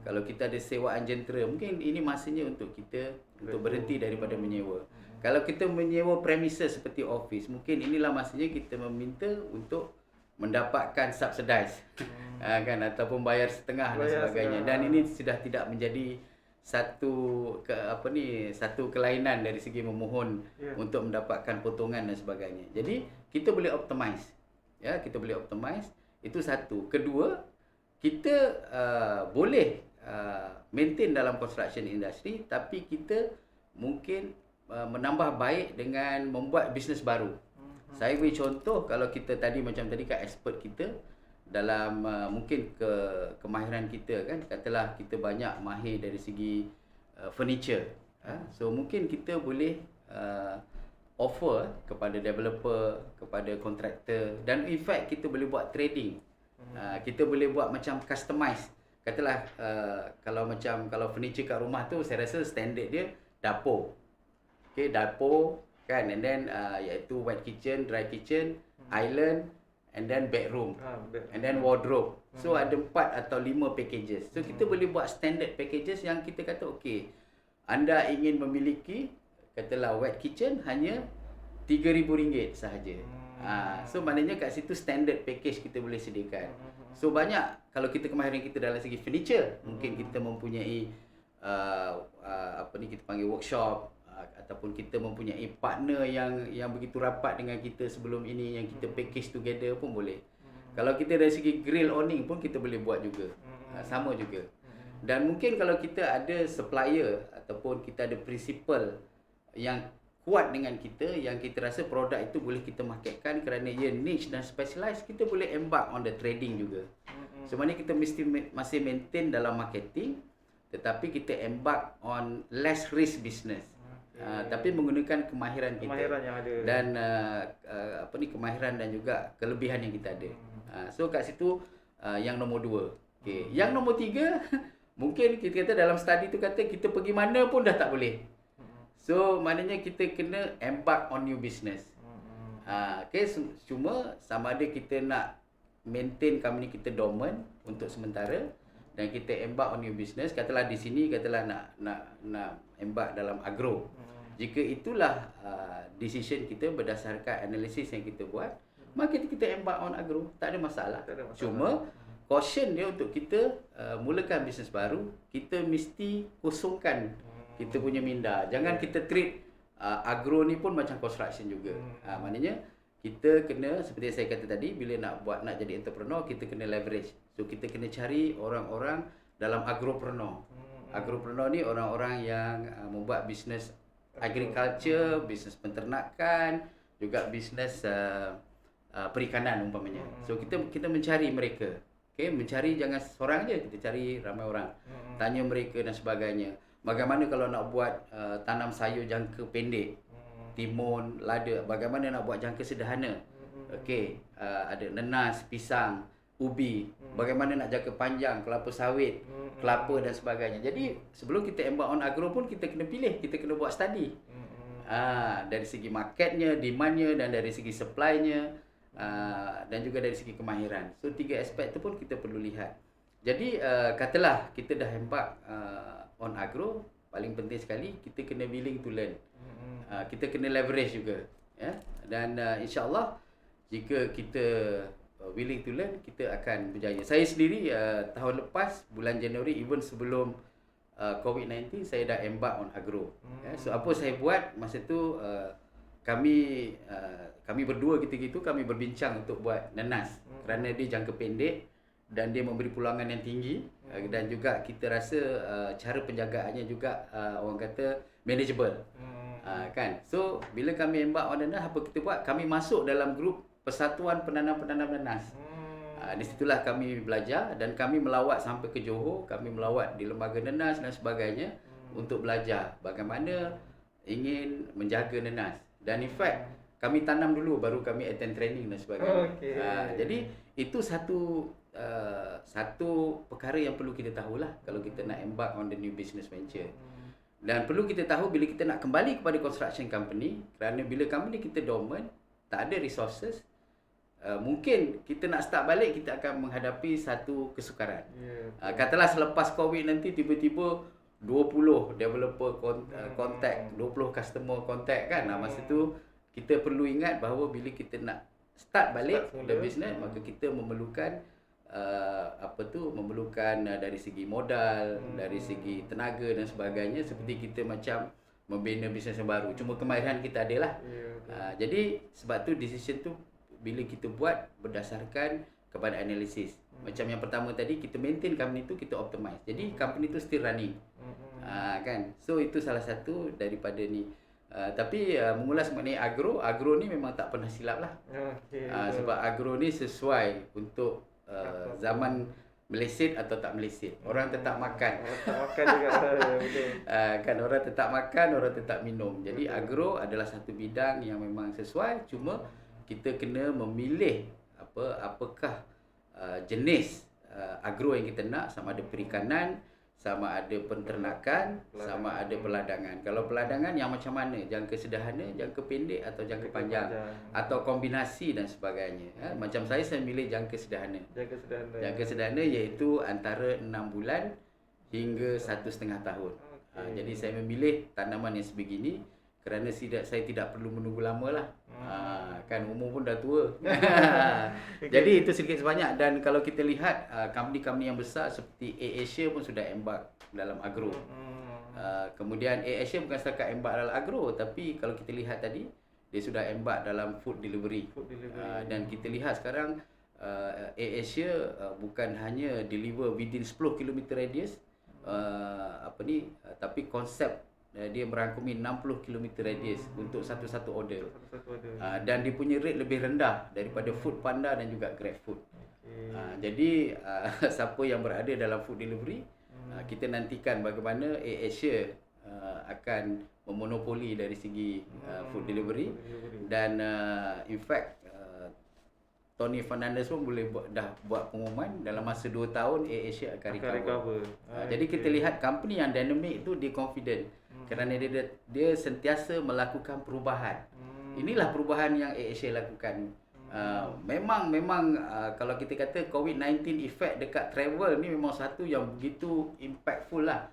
Kalau kita ada sewaan jentera, mungkin ini masanya untuk kita untuk berhenti daripada menyewa. Kalau kita menyewa premises seperti office, mungkin inilah masanya kita meminta untuk mendapatkan subsidize kan, ataupun bayar setengah dan sebagainya. Dan ini sudah tidak menjadi satu kelainan dari segi memohon untuk mendapatkan potongan dan sebagainya. Jadi kita boleh optimize. Kita boleh optimize. Itu satu. Kedua, kita boleh maintain dalam construction industry, tapi kita mungkin menambah baik dengan membuat bisnes baru. Saya beri contoh, kalau kita tadi macam tadi kat expert kita dalam mungkin kemahiran kita kan, katalah kita banyak mahir dari segi furniture. So mungkin kita boleh offer kepada developer, kepada kontraktor, dan in fact kita boleh buat trading. Kita boleh buat macam customize. Katalah kalau furniture kat rumah tu, saya rasa standard dia dapur. Dapur kan, and then iaitu wet kitchen, dry kitchen, island, and then bedroom, and then wardrobe. So ada 4 atau 5 packages. So kita boleh buat standard packages yang kita kata anda ingin memiliki katalah wet kitchen hanya RM3,000 sahaja. So maknanya kat situ standard package kita boleh sediakan. So banyak, kalau kita kemahiran kita dalam segi furniture, mungkin kita mempunyai kita panggil workshop, ataupun kita mempunyai partner yang begitu rapat dengan kita sebelum ini, yang kita package together pun boleh. Kalau kita dari segi grill awning pun kita boleh buat juga. Sama juga. Dan mungkin kalau kita ada supplier ataupun kita ada principal yang kuat dengan kita, yang kita rasa produk itu boleh kita marketkan kerana ia niche dan specialized, kita boleh embark on the trading juga. Sebenarnya kita masih maintain dalam marketing, tetapi kita embark on less risk business. Tapi menggunakan kemahiran kita yang ada. Dan kemahiran dan juga kelebihan yang kita ada. So kat situ yang nombor 2. Yang nombor 3 mungkin kita kata dalam study tu kata kita pergi mana pun dah tak boleh. So maknanya kita kena embark on new business. Cuma sama ada kita nak maintain company kita dormant untuk sementara dan kita embark on new business. Katalah di sini nak embark dalam agro. Jika itulah decision kita berdasarkan analisis yang kita buat, maka kita embark on agro, tak ada masalah. Cuma caution dia untuk kita mulakan bisnes baru, kita mesti kosongkan kita punya minda. Jangan kita treat agro ni pun macam construction juga. Maknanya kita kena, seperti yang saya kata tadi, bila nak jadi entrepreneur, kita kena leverage. So kita kena cari orang-orang dalam agropreneur. Agropreneur ni orang-orang yang membuat bisnes agriculture, bisnes penternakan, juga bisnes perikanan umpamanya. So kita mencari mereka. Okay, mencari jangan seorang je, kita cari ramai orang. Tanya mereka dan sebagainya. Bagaimana kalau nak buat tanam sayur jangka pendek, timun, lada, bagaimana nak buat jangka sederhana. Okey, ada nenas, pisang, ubi, bagaimana nak jangka panjang, kelapa sawit, kelapa dan sebagainya. Jadi sebelum kita embark on agro pun kita kena pilih, kita kena buat study. Dari segi marketnya, demandnya, dan dari segi supply-nya, dan juga dari segi kemahiran. So 3 aspek tu pun kita perlu lihat. Jadi katalah kita dah embark on agro, paling penting sekali kita kena willing to learn. Kita kena leverage juga, ya. Dan insya-Allah jika kita willing to learn, kita akan berjaya. Saya sendiri tahun lepas bulan Januari, even sebelum COVID-19, saya dah embark on agro. Ya. So apa saya buat masa tu, kami berdua kami berbincang untuk buat nanas kerana dia jangka pendek dan dia memberi pulangan yang tinggi, dan juga kita rasa cara penjagaannya juga orang kata manageable. Kan. So bila kami embark on nanas, apa kita buat? Kami masuk dalam grup Persatuan Penanam Nanas. Di situlah kami belajar, dan kami melawat sampai ke Johor, kami melawat di lembaga nanas dan sebagainya untuk belajar bagaimana ingin menjaga nanas. Dan in fact kami tanam dulu baru kami attend training dan sebagainya. Jadi itu satu perkara yang perlu kita tahulah kalau kita nak embark on the new business venture. Dan perlu kita tahu bila kita nak kembali kepada construction company, kerana bila company kita dormant, tak ada resources, mungkin kita nak start balik, kita akan menghadapi satu kesukaran. Katalah selepas COVID nanti tiba-tiba 20 developer contact, 20 customer contact kan. Masa tu kita perlu ingat bahawa bila kita nak start balik the business, maka kita memerlukan dari segi modal, dari segi tenaga dan sebagainya, seperti kita macam membina bisnes yang baru. Cuma kemahiran kita ada lah. Jadi sebab tu decision tu bila kita buat berdasarkan kepada analisis. Macam yang pertama tadi, kita maintain company tu, kita optimize. Jadi company tu still running. Kan. So itu salah satu daripada ni. Tapi mengulas mengenai agro ni memang tak pernah silap lah. Sebab agro ni sesuai untuk zaman meleset atau tak meleset. Orang tetap makan. Tak makan juga. Betul. Kan, orang tetap makan, orang tetap minum. Jadi agro adalah satu bidang yang memang sesuai. Cuma kita kena memilih apakah jenis agro yang kita nak, sama ada perikanan, sama ada penternakan, sama ada peladangan. Kalau peladangan yang macam mana? Jangka sederhana, jangka pendek atau jangka panjang, atau kombinasi dan sebagainya. Macam saya milih jangka sederhana. Jangka sederhana iaitu antara 6 bulan hingga 1.5 tahun. Jadi saya memilih tanaman yang sebegini kerana saya tidak perlu menunggu lama lah. Kan umur pun dah tua. Jadi itu sedikit sebanyak. Dan kalau kita lihat company-company yang besar seperti AirAsia pun sudah embark dalam agro. Kemudian AirAsia bukan setakat embark dalam agro, tapi kalau kita lihat tadi, dia sudah embark dalam food delivery. Dan kita lihat sekarang AirAsia bukan hanya deliver within 10 km radius, tapi konsep dia merangkumi 60 km radius untuk satu-satu order. Dan dia punya rate lebih rendah daripada Foodpanda dan juga GrabFood. Jadi siapa yang berada dalam food delivery, kita nantikan bagaimana AirAsia akan memonopoli dari segi food delivery. Dan in fact Tony Fernandez pun dah buat pengumuman dalam masa 2 tahun AirAsia akan recover. Jadi kita lihat company yang dynamic tu, dia confident kerana dia sentiasa melakukan perubahan. Inilah perubahan yang AirAsia lakukan. Memang kalau kita kata COVID-19 effect dekat travel ni memang satu yang begitu impactful lah.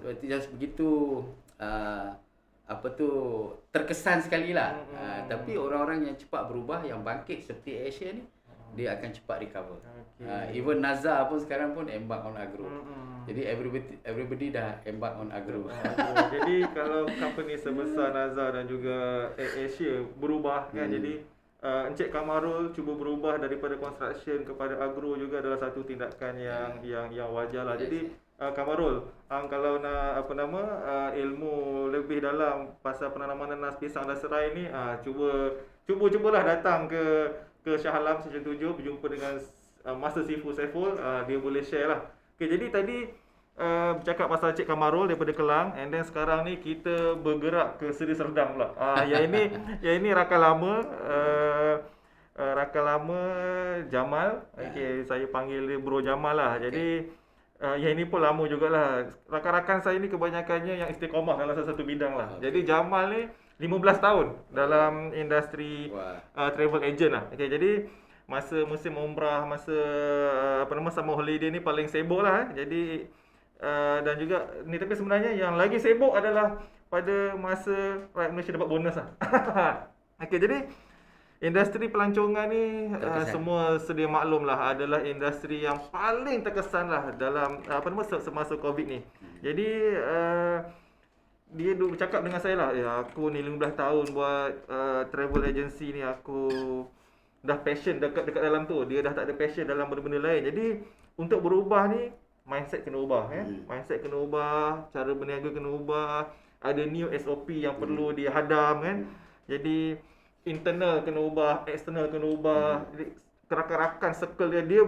Begitu terkesan sekali lah. Tapi orang-orang yang cepat berubah, yang bangkit seperti AirAsia ni, dia akan cepat recover. Even NASA pun sekarang pun embark on agro. Jadi everybody dah embark on agro. Jadi kalau company sebesar NASA dan juga AirAsia berubah kan, jadi Encik Kamarul cuba berubah daripada construction kepada agro juga adalah satu tindakan yang wajar lah. Jadi Kamarul, kalau nak ilmu lebih dalam pasal penanaman nanas, pisang dan serai ni, cubalah datang ke Shah Alam Seksyen 7 berjumpa dengan Master Sifu Saiful, dia boleh share lah. Okay, jadi tadi bercakap pasal Cik Kamarul daripada Kelang, and then sekarang ni kita bergerak ke Seri Serdang pula. Yang ini rakan lama Jamal. Okay, saya panggil dia Bro Jamal lah. Jadi yang ini pun lama jugalah. Rakan-rakan saya ni kebanyakannya yang istiqamah dalam satu bidang lah. Jadi Jamal ni 15 tahun dalam industri travel agent lah. Okay, jadi masa musim umrah, masa summer holiday ni paling sibuk lah. Jadi dan juga ni, tapi sebenarnya yang lagi sibuk adalah pada masa rakyat Malaysia dapat bonus lah. Okay, jadi industri pelancongan ni semua sedia maklum lah, adalah industri yang paling terkesan lah dalam semasa Covid ni. Jadi dia duk bercakap dengan saya lah, aku ni 15 tahun buat travel agency ni, aku dah passion dekat dalam tu, dia dah tak ada passion dalam benda-benda lain. Jadi untuk berubah ni, mindset kena ubah, mindset kena ubah, cara berniaga kena ubah, ada new SOP yang perlu dihadam kan. Jadi internal kena ubah, external kena ubah. Jadi rakan-rakan circle dia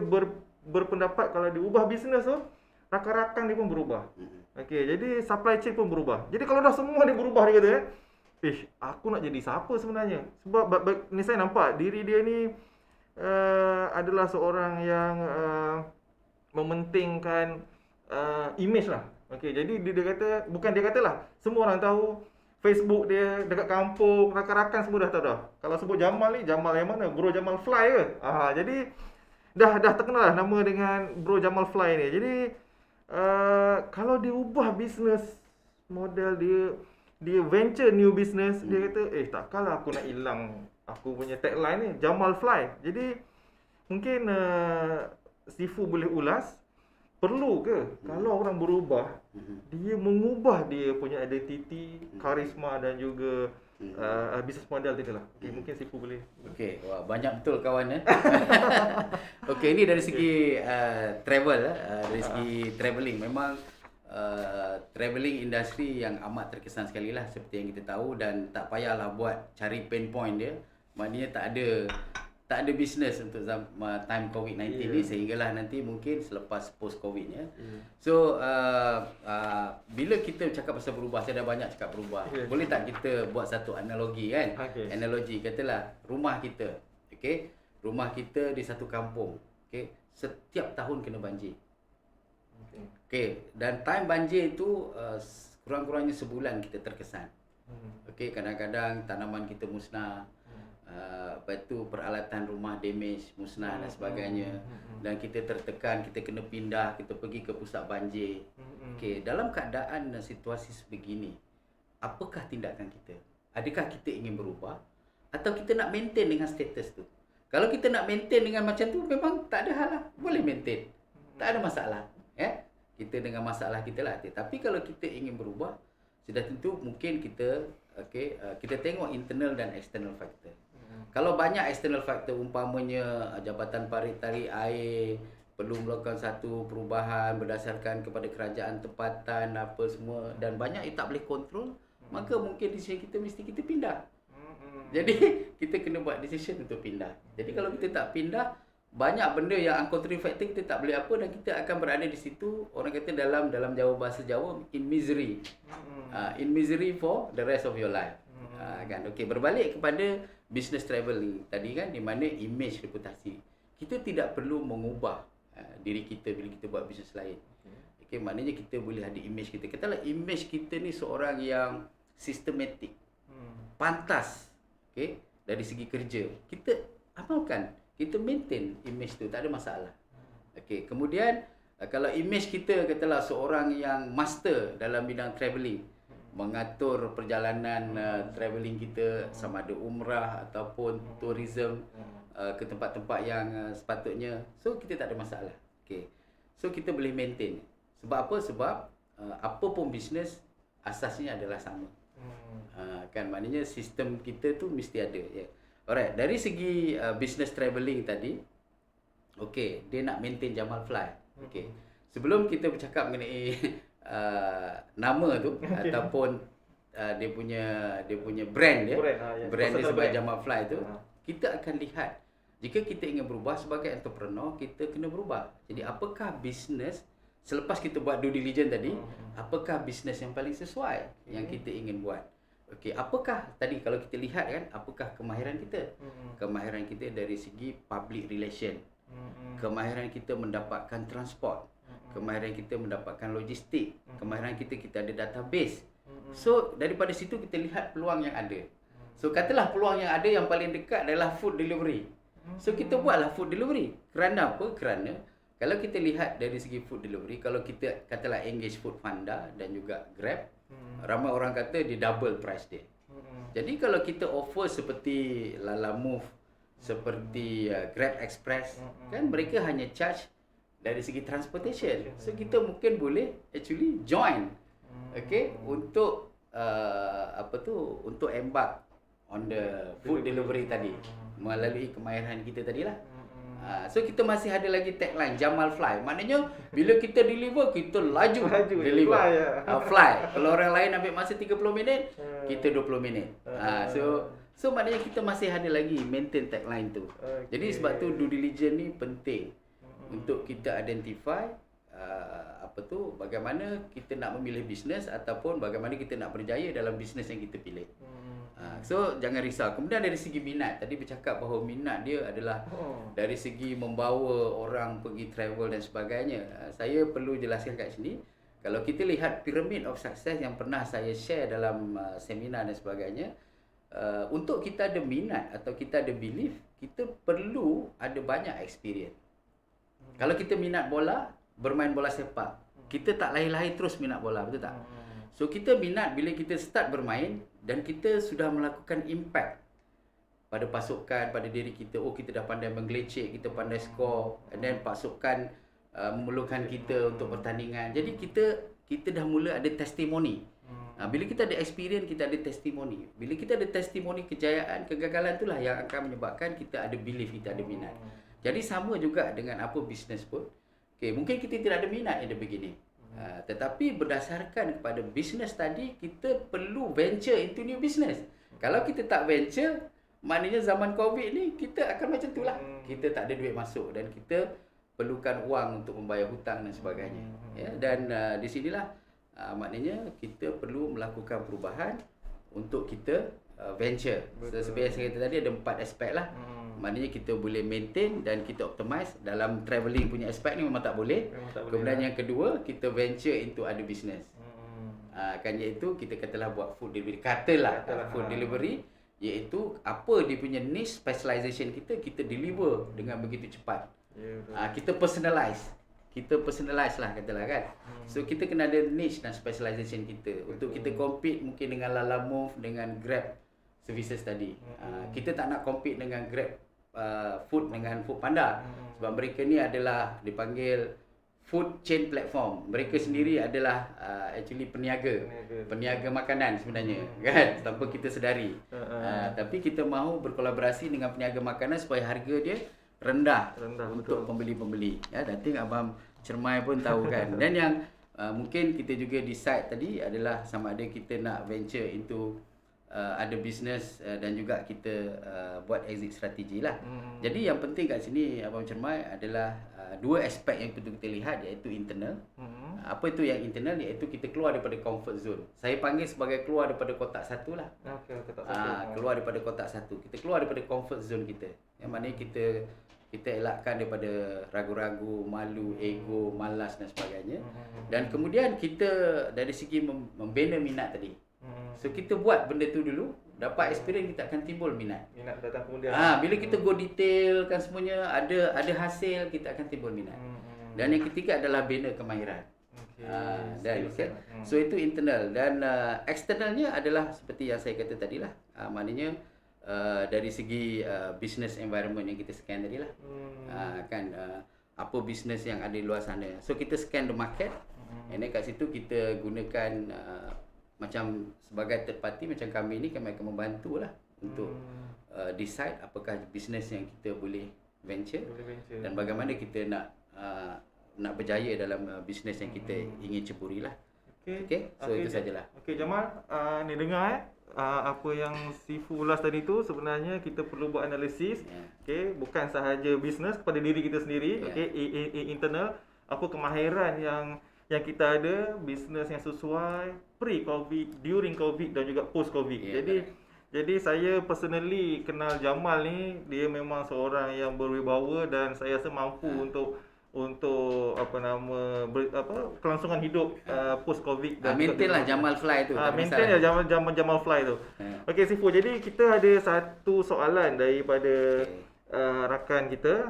berpendapat kalau dia ubah bisnes tu, rakan-rakan dia pun berubah. Okey, jadi supply chain pun berubah. Jadi kalau dah semua dia berubah, dia kata aku nak jadi siapa sebenarnya? Sebab ni saya nampak diri dia ni adalah seorang yang mementingkan image lah. Okey, jadi dia kata, bukan dia katalah, semua orang tahu Facebook dia dekat kampung, rakan-rakan semua dah tahu dah. Kalau sebut Jamal ni, Jamal yang mana? Bro Jamal Fly ke? Jadi dah terkenal lah nama dengan Bro Jamal Fly ni. Jadi kalau dia ubah bisnes model dia venture new business, dia kata takkanlah aku nak hilang aku punya tagline ni, Jamal Fly. Jadi mungkin Sifu boleh ulas, perlu ke kalau orang berubah, dia mengubah dia punya identiti, karisma dan juga business model dia lah. Okay, mungkin Sifu boleh. Okey, wah banyak betul kawan Okey, ini dari segi travel dari segi travelling, memang travelling industri yang amat terkesan sekali lah, seperti yang kita tahu, dan tak payahlah buat cari pain point dia. Maknanya tak ada bisnes untuk time COVID-19 ni, sehinggalah nanti mungkin selepas post COVID ya. So bila kita cakap pasal berubah, saya dah banyak cakap berubah. Boleh tak kita buat satu analogi kan? Analogi, katalah rumah kita. Okey, rumah kita di satu kampung. Okey, setiap tahun kena banjir. Okey, dan time banjir itu kurang-kurangnya sebulan kita terkesan. Okey, kadang-kadang tanaman kita musnah. Lepas tu peralatan rumah damage, musnah dan sebagainya, dan kita tertekan, kita kena pindah, kita pergi ke pusat banjir. Okey, dalam keadaan dan situasi sebegini, apakah tindakan kita? Adakah kita ingin berubah atau kita nak maintain dengan status tu? Kalau kita nak maintain dengan macam tu, memang tak ada hal lah, boleh maintain, tak ada masalah ya. Kita dengan masalah kita lah. Tapi kalau kita ingin berubah, sudah tentu mungkin kita kita tengok internal dan external factor. Kalau banyak external factor, umpamanya Jabatan Parit Tarik Air perlu melakukan satu perubahan berdasarkan kepada kerajaan tempatan apa semua, dan banyak yang tak boleh kontrol, maka mungkin decision kita mesti kita pindah. Jadi kita kena buat decision untuk pindah. Jadi kalau kita tak pindah, banyak benda yang uncontrollable factor kita tak boleh apa, dan kita akan berada di situ, orang kata dalam Jawa, bahasa Jawa, in misery. In misery for the rest of your life. Kan. Okey, berbalik kepada business travelling tadi kan, di mana image, reputasi. Kita tidak perlu mengubah diri kita bila kita buat bisnes lain. Okey, maknanya kita boleh ada image kita. Katalah image kita ni seorang yang systematic, pantas. Okey, dari segi kerja, kita amalkan, kita maintain image tu, tak ada masalah. Okey, kemudian kalau image kita katalah seorang yang master dalam bidang travelling, mengatur perjalanan travelling kita, sama ada umrah ataupun tourism ke tempat-tempat yang sepatutnya, so kita tak ada masalah. Okey, so kita boleh maintain. Sebab apa? Sebab apa pun bisnes asasnya adalah sama. Kan, maknanya sistem kita tu mesti ada ya. Alright, dari segi business travelling tadi, okey, dia nak maintain Jamal Fly. Okey. Sebelum kita bercakap mengenai nama tu ataupun dia punya brand dia, brand dia sebagai Jamal Fly tu, kita akan lihat jika kita ingin berubah sebagai entrepreneur, kita kena berubah. Jadi apakah bisnes selepas kita buat due diligence tadi, apakah bisnes yang paling sesuai yang kita ingin buat? Okey, apakah tadi kalau kita lihat kan, apakah kemahiran kita? Kemahiran kita dari segi public relation. Kemahiran kita mendapatkan transport. Kemahiran kita mendapatkan logistik. Kemahiran kita ada database. So daripada situ kita lihat peluang yang ada. So katalah peluang yang ada yang paling dekat adalah food delivery. So kita buatlah food delivery. Kerana apa? Kerana kalau kita lihat dari segi food delivery, kalau kita katalah engage Foodpanda dan juga Grab, ramai orang kata dia double price dia. Jadi kalau kita offer seperti Lalamove, seperti Grab Express, kan mereka hanya charge dari segi transportation. So kita mungkin boleh actually join, okay, untuk untuk embark on the food delivery tadi melalui kemahiran kita tadilah. So kita masih ada lagi tagline Jamal Fly. Maknanya bila kita deliver, kita laju deliver. Fly. Kalau orang lain ambil masa 30 minit, kita 20 minit. So maknanya kita masih ada lagi maintain tagline tu. Jadi sebab tu due diligence ni penting untuk kita identify bagaimana kita nak memilih bisnes ataupun bagaimana kita nak berjaya dalam bisnes yang kita pilih. So jangan risau. Kemudian dari segi minat, tadi bercakap bahawa minat dia adalah dari segi membawa orang pergi travel dan sebagainya. Saya perlu jelaskan kat sini, kalau kita lihat pyramid of success yang pernah saya share dalam seminar dan sebagainya, untuk kita ada minat atau kita ada belief, kita perlu ada banyak experience. Kalau kita minat bola, bermain bola sepak, kita tak lahir-lahir terus minat bola, betul tak? So kita minat bila kita start bermain dan kita sudah melakukan impact pada pasukan, pada diri kita. Oh, kita dah pandai menggelecek, kita pandai skor, and then pasukan memerlukan kita untuk pertandingan. Jadi kita dah mula ada testimoni. Bila kita ada experience, kita ada testimoni. Bila kita ada testimoni kejayaan, kegagalan, itulah yang akan menyebabkan kita ada belief, kita ada minat. Jadi sama juga dengan apa bisnes pun. Okay, mungkin kita tidak ada minat in the beginning. Tetapi berdasarkan kepada bisnes tadi, kita perlu venture into new business. Kalau kita tak venture, maknanya zaman COVID ni kita akan macam itulah. Kita tak ada duit masuk dan kita perlukan wang untuk membayar hutang dan sebagainya. Ya, dan di sinilah maknanya kita perlu melakukan perubahan untuk kita venture. Seperti yang saya kata tadi, ada 4 aspek lah. Maknanya kita boleh maintain dan kita optimize. Dalam travelling punya aspek ni memang tak boleh. Kemudian yang kedua, kita venture into other business. Kan iaitu kita katalah buat food delivery. Katalah food delivery, iaitu apa dia punya niche specialization kita deliver dengan begitu cepat. Kita personalize. Kita personalize lah katalah kan. So kita kena ada niche dan specialization kita. Untuk kita compete mungkin dengan Lalamove, dengan Grab services tadi. Kita tak nak compete dengan Grab food dengan Foodpanda. Sebab mereka ni adalah dipanggil food chain platform. Mereka sendiri adalah actually peniaga makanan sebenarnya, kan, tanpa kita sedari. Tapi kita mahu berkolaborasi dengan peniaga makanan supaya harga dia rendah untuk pembeli-pembeli. Ya, nanti Abang Cermai pun tahu kan. Dan yang mungkin kita juga decide tadi adalah sama ada kita nak venture into ada business dan juga kita buat exit strategi lah. Jadi yang penting kat sini Abang Cermai adalah dua aspek yang perlu kita lihat, iaitu internal. Apa itu yang internal? Iaitu kita keluar daripada comfort zone. Saya panggil sebagai keluar daripada kotak satu lah. Keluar daripada kotak satu. Kita keluar daripada comfort zone kita. Yang maknanya kita elakkan daripada ragu-ragu, malu, ego, malas dan sebagainya. Dan kemudian kita dari segi membina minat tadi. So kita buat benda tu dulu, dapat experience, kita akan timbul minat. Minat datang kemudian. Bila kita go detail kan semuanya, ada hasil, kita akan timbul minat. Dan yang ketiga adalah bina kemahiran. Dan so itu internal. Dan externalnya adalah seperti yang saya kata tadi lah. Maknanya dari segi business environment yang kita scan tadi lah. Apa business yang ada di luar sana. So kita scan the market. And then kat situ kita gunakan macam sebagai third party, macam kami ni, kami akan membantu lah untuk decide apakah bisnes yang kita boleh venture, dan bagaimana kita nak berjaya dalam bisnes yang kita ingin ceburi lah. Okay? So itu sajalah. Okey Jamal, ni dengar apa yang Sifu ulas tadi tu, sebenarnya kita perlu buat analisis. Okey, bukan sahaja bisnes kepada diri kita sendiri, okey, internal, apa kemahiran yang kita ada, bisnes yang sesuai pre-COVID, during COVID dan juga post-COVID. Jadi saya personally kenal Jamal ni, dia memang seorang yang berwibawa dan saya rasa mampu untuk kelangsungan hidup post covid dan maintain lah Jamal Fly tu. Maintain ya Jamal Fly tu. Okey Sifu, jadi kita ada satu soalan daripada rakan kita.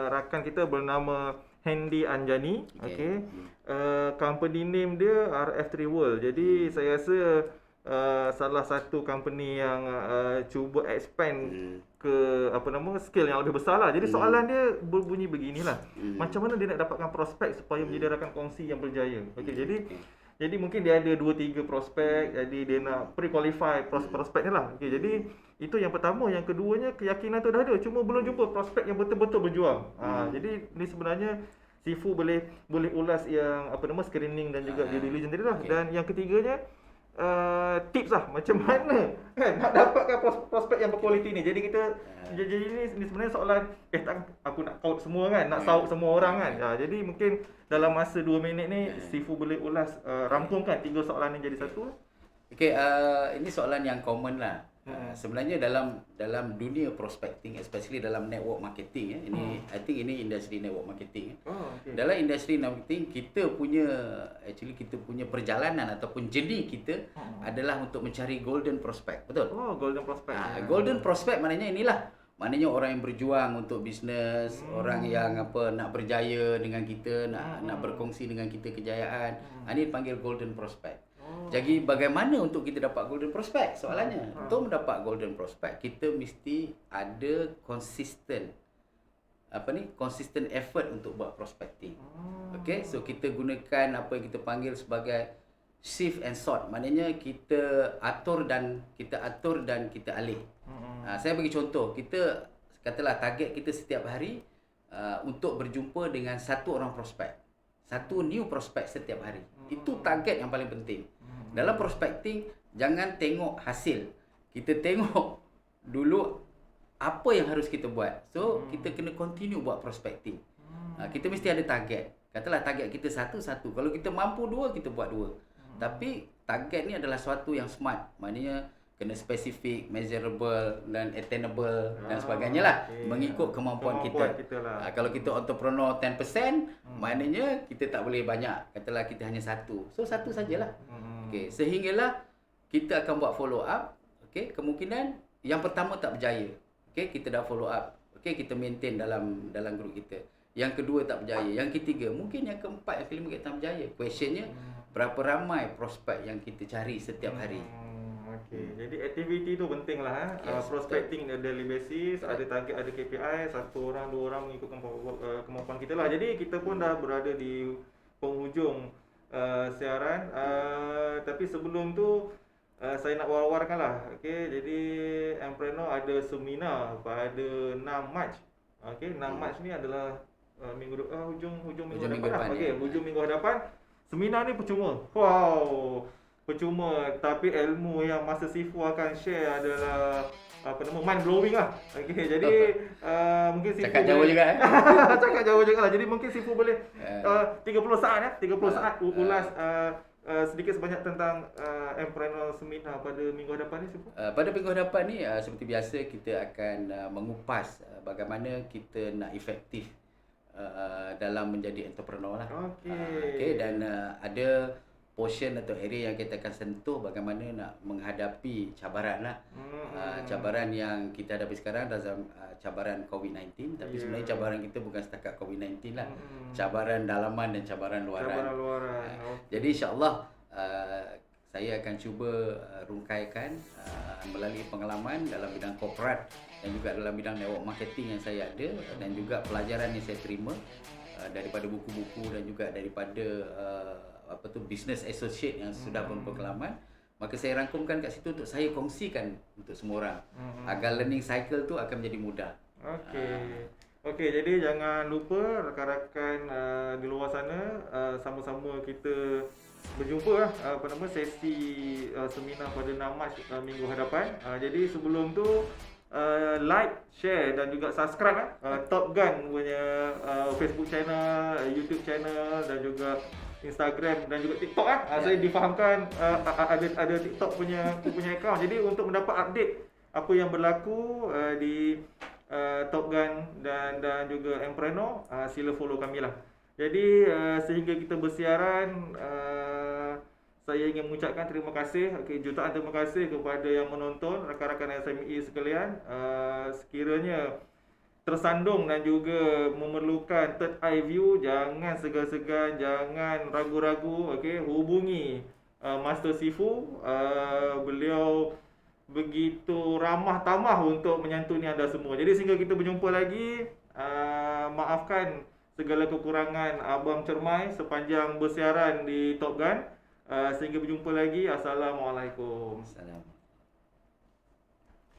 Rakan kita bernama Hendy Anjani. Okey. Company name dia RF3 World. Jadi saya rasa salah satu company yang cuba expand ke scale yang lebih besar lah. Jadi soalan dia berbunyi beginilah. Macam mana dia nak dapatkan prospek supaya menjadi rakan kongsi yang berjaya? Okey, jadi mungkin dia ada 2-3 prospek, jadi dia nak pre-qualify prospek ni lah. Okey, jadi itu yang pertama. Yang keduanya, keyakinan tu dah ada, cuma belum jumpa prospek yang betul-betul berjuang. Jadi ni sebenarnya Sifu boleh ulas yang screening dan juga due diligence tadi lah. Dan yang ketiganya, tips lah macam mana nak dapatkan prospek yang berkualiti ni. Jadi ni sebenarnya soalan tak aku nak kaut semua kan, nak saut semua orang kan. Jadi mungkin dalam masa 2 minit ni Sifu boleh ulas, rampungkan 3 soalan ni jadi satu. Okey, ini soalan yang common lah. Sebenarnya dalam dunia prospecting, especially dalam network marketing, ini I think ini industri network marketing. Dalam industri marketing kita punya perjalanan ataupun journey kita adalah untuk mencari golden prospect. Betul? Golden prospect. Golden prospect maknanya inilah. Maknanya orang yang berjuang untuk bisnes, orang yang nak berjaya dengan kita, nak berkongsi dengan kita kejayaan. Ini dipanggil golden prospect. Jadi bagaimana untuk kita dapat golden prospect? Soalannya, untuk mendapat golden prospect kita mesti ada consistent effort untuk buat prospecting. Okey, so kita gunakan apa yang kita panggil sebagai shift and sort. Maknanya kita atur dan kita alih. Saya bagi contoh, kita katalah target kita setiap hari untuk berjumpa dengan satu orang prospek. Satu new prospek setiap hari. Itu target yang paling penting. Dalam prospecting, jangan tengok hasil. Kita tengok dulu apa yang harus kita buat. So, kita kena continue buat prospecting. Kita mesti ada target. Katalah target kita satu. Kalau kita mampu 2, kita buat 2. Tapi, target ni adalah suatu yang smart. Maknanya, kena spesifik, measurable dan attainable dan sebagainya lah. Mengikut kemampuan kita lah. Kalau kita entrepreneur 10%, maknanya kita tak boleh banyak. Katalah kita hanya 1. So, 1 sajalah. Okey, sehinggalah kita akan buat follow up. Okey, kemungkinan yang pertama tak berjaya. Okey, kita dah follow up. Okey, kita maintain dalam grup kita. Yang kedua tak berjaya. Yang ketiga, mungkin yang keempat, yang kelima kita tak berjaya. Questionnya, berapa ramai prospek yang kita cari setiap hari. Okey, jadi aktiviti tu penting lah. Prospecting daily basis, ada target, ada KPI, 1 orang, 2 orang mengikutkan kemampuan kita lah. Jadi kita pun dah berada di penghujung siaran, tapi sebelum tu saya nak war-warkan lah. Okey, jadi Entrepreneur ada seminar pada 6 Mac. Okey, 6 Mac ni adalah hujung minggu depan. Okey, hujung minggu hadapan. Seminar ni percuma. Wow. Percuma, tapi ilmu yang Master Sifu akan share adalah mind blowing lah. Okey, jadi mungkin Sifu cakap jauh juga cakap jauh juga lah. Jadi mungkin Sifu boleh 30 saat 30 saat ulas sedikit sebanyak tentang Entrepreneur Seminar pada minggu hadapan ni, Sifu. Pada minggu hadapan ni seperti biasa kita akan mengupas bagaimana kita nak efektif dalam menjadi entrepreneur lah. Okey, dan ada portion atau area yang kita akan sentuh bagaimana nak menghadapi cabaran lah. Cabaran yang kita hadapi sekarang dalam cabaran COVID-19, tapi sebenarnya cabaran kita bukan setakat COVID-19 lah. Cabaran dalaman dan cabaran luaran. Jadi insya-Allah saya akan cuba rungkaikan melalui pengalaman dalam bidang korporat dan juga dalam bidang network marketing yang saya ada, dan juga pelajaran yang saya terima daripada buku-buku dan juga daripada business associate yang sudah berpengalaman, Maka saya rangkumkan kat situ untuk saya kongsikan untuk semua orang. Agar learning cycle tu akan menjadi mudah. Okey. Okey, jadi jangan lupa rakan-rakan di luar sana, sama-sama kita berjumpa lah, sesi seminar pada 6 Mac minggu hadapan. Jadi sebelum tu like, share dan juga subscribe Top Gun punya Facebook channel, YouTube channel dan juga Instagram dan juga TikTok Saya difahamkan ada TikTok punya account. Jadi untuk mendapat update apa yang berlaku di Top Gun dan juga Empreno, sila follow kami lah. Jadi sehingga kita bersiaran, saya ingin mengucapkan terima kasih, jutaan terima kasih kepada yang menonton, rakan-rakan SME sekalian. Sekiranya tersandung dan juga memerlukan third eye view, jangan segan-segan, jangan ragu-ragu, hubungi Master Sifu. Beliau begitu ramah tamah untuk menyantuni anda semua. Jadi sehingga kita berjumpa lagi, maafkan segala kekurangan Abang Cermai sepanjang bersiaran di Top Gun. Sehingga berjumpa lagi. Assalamualaikum. Assalamualaikum.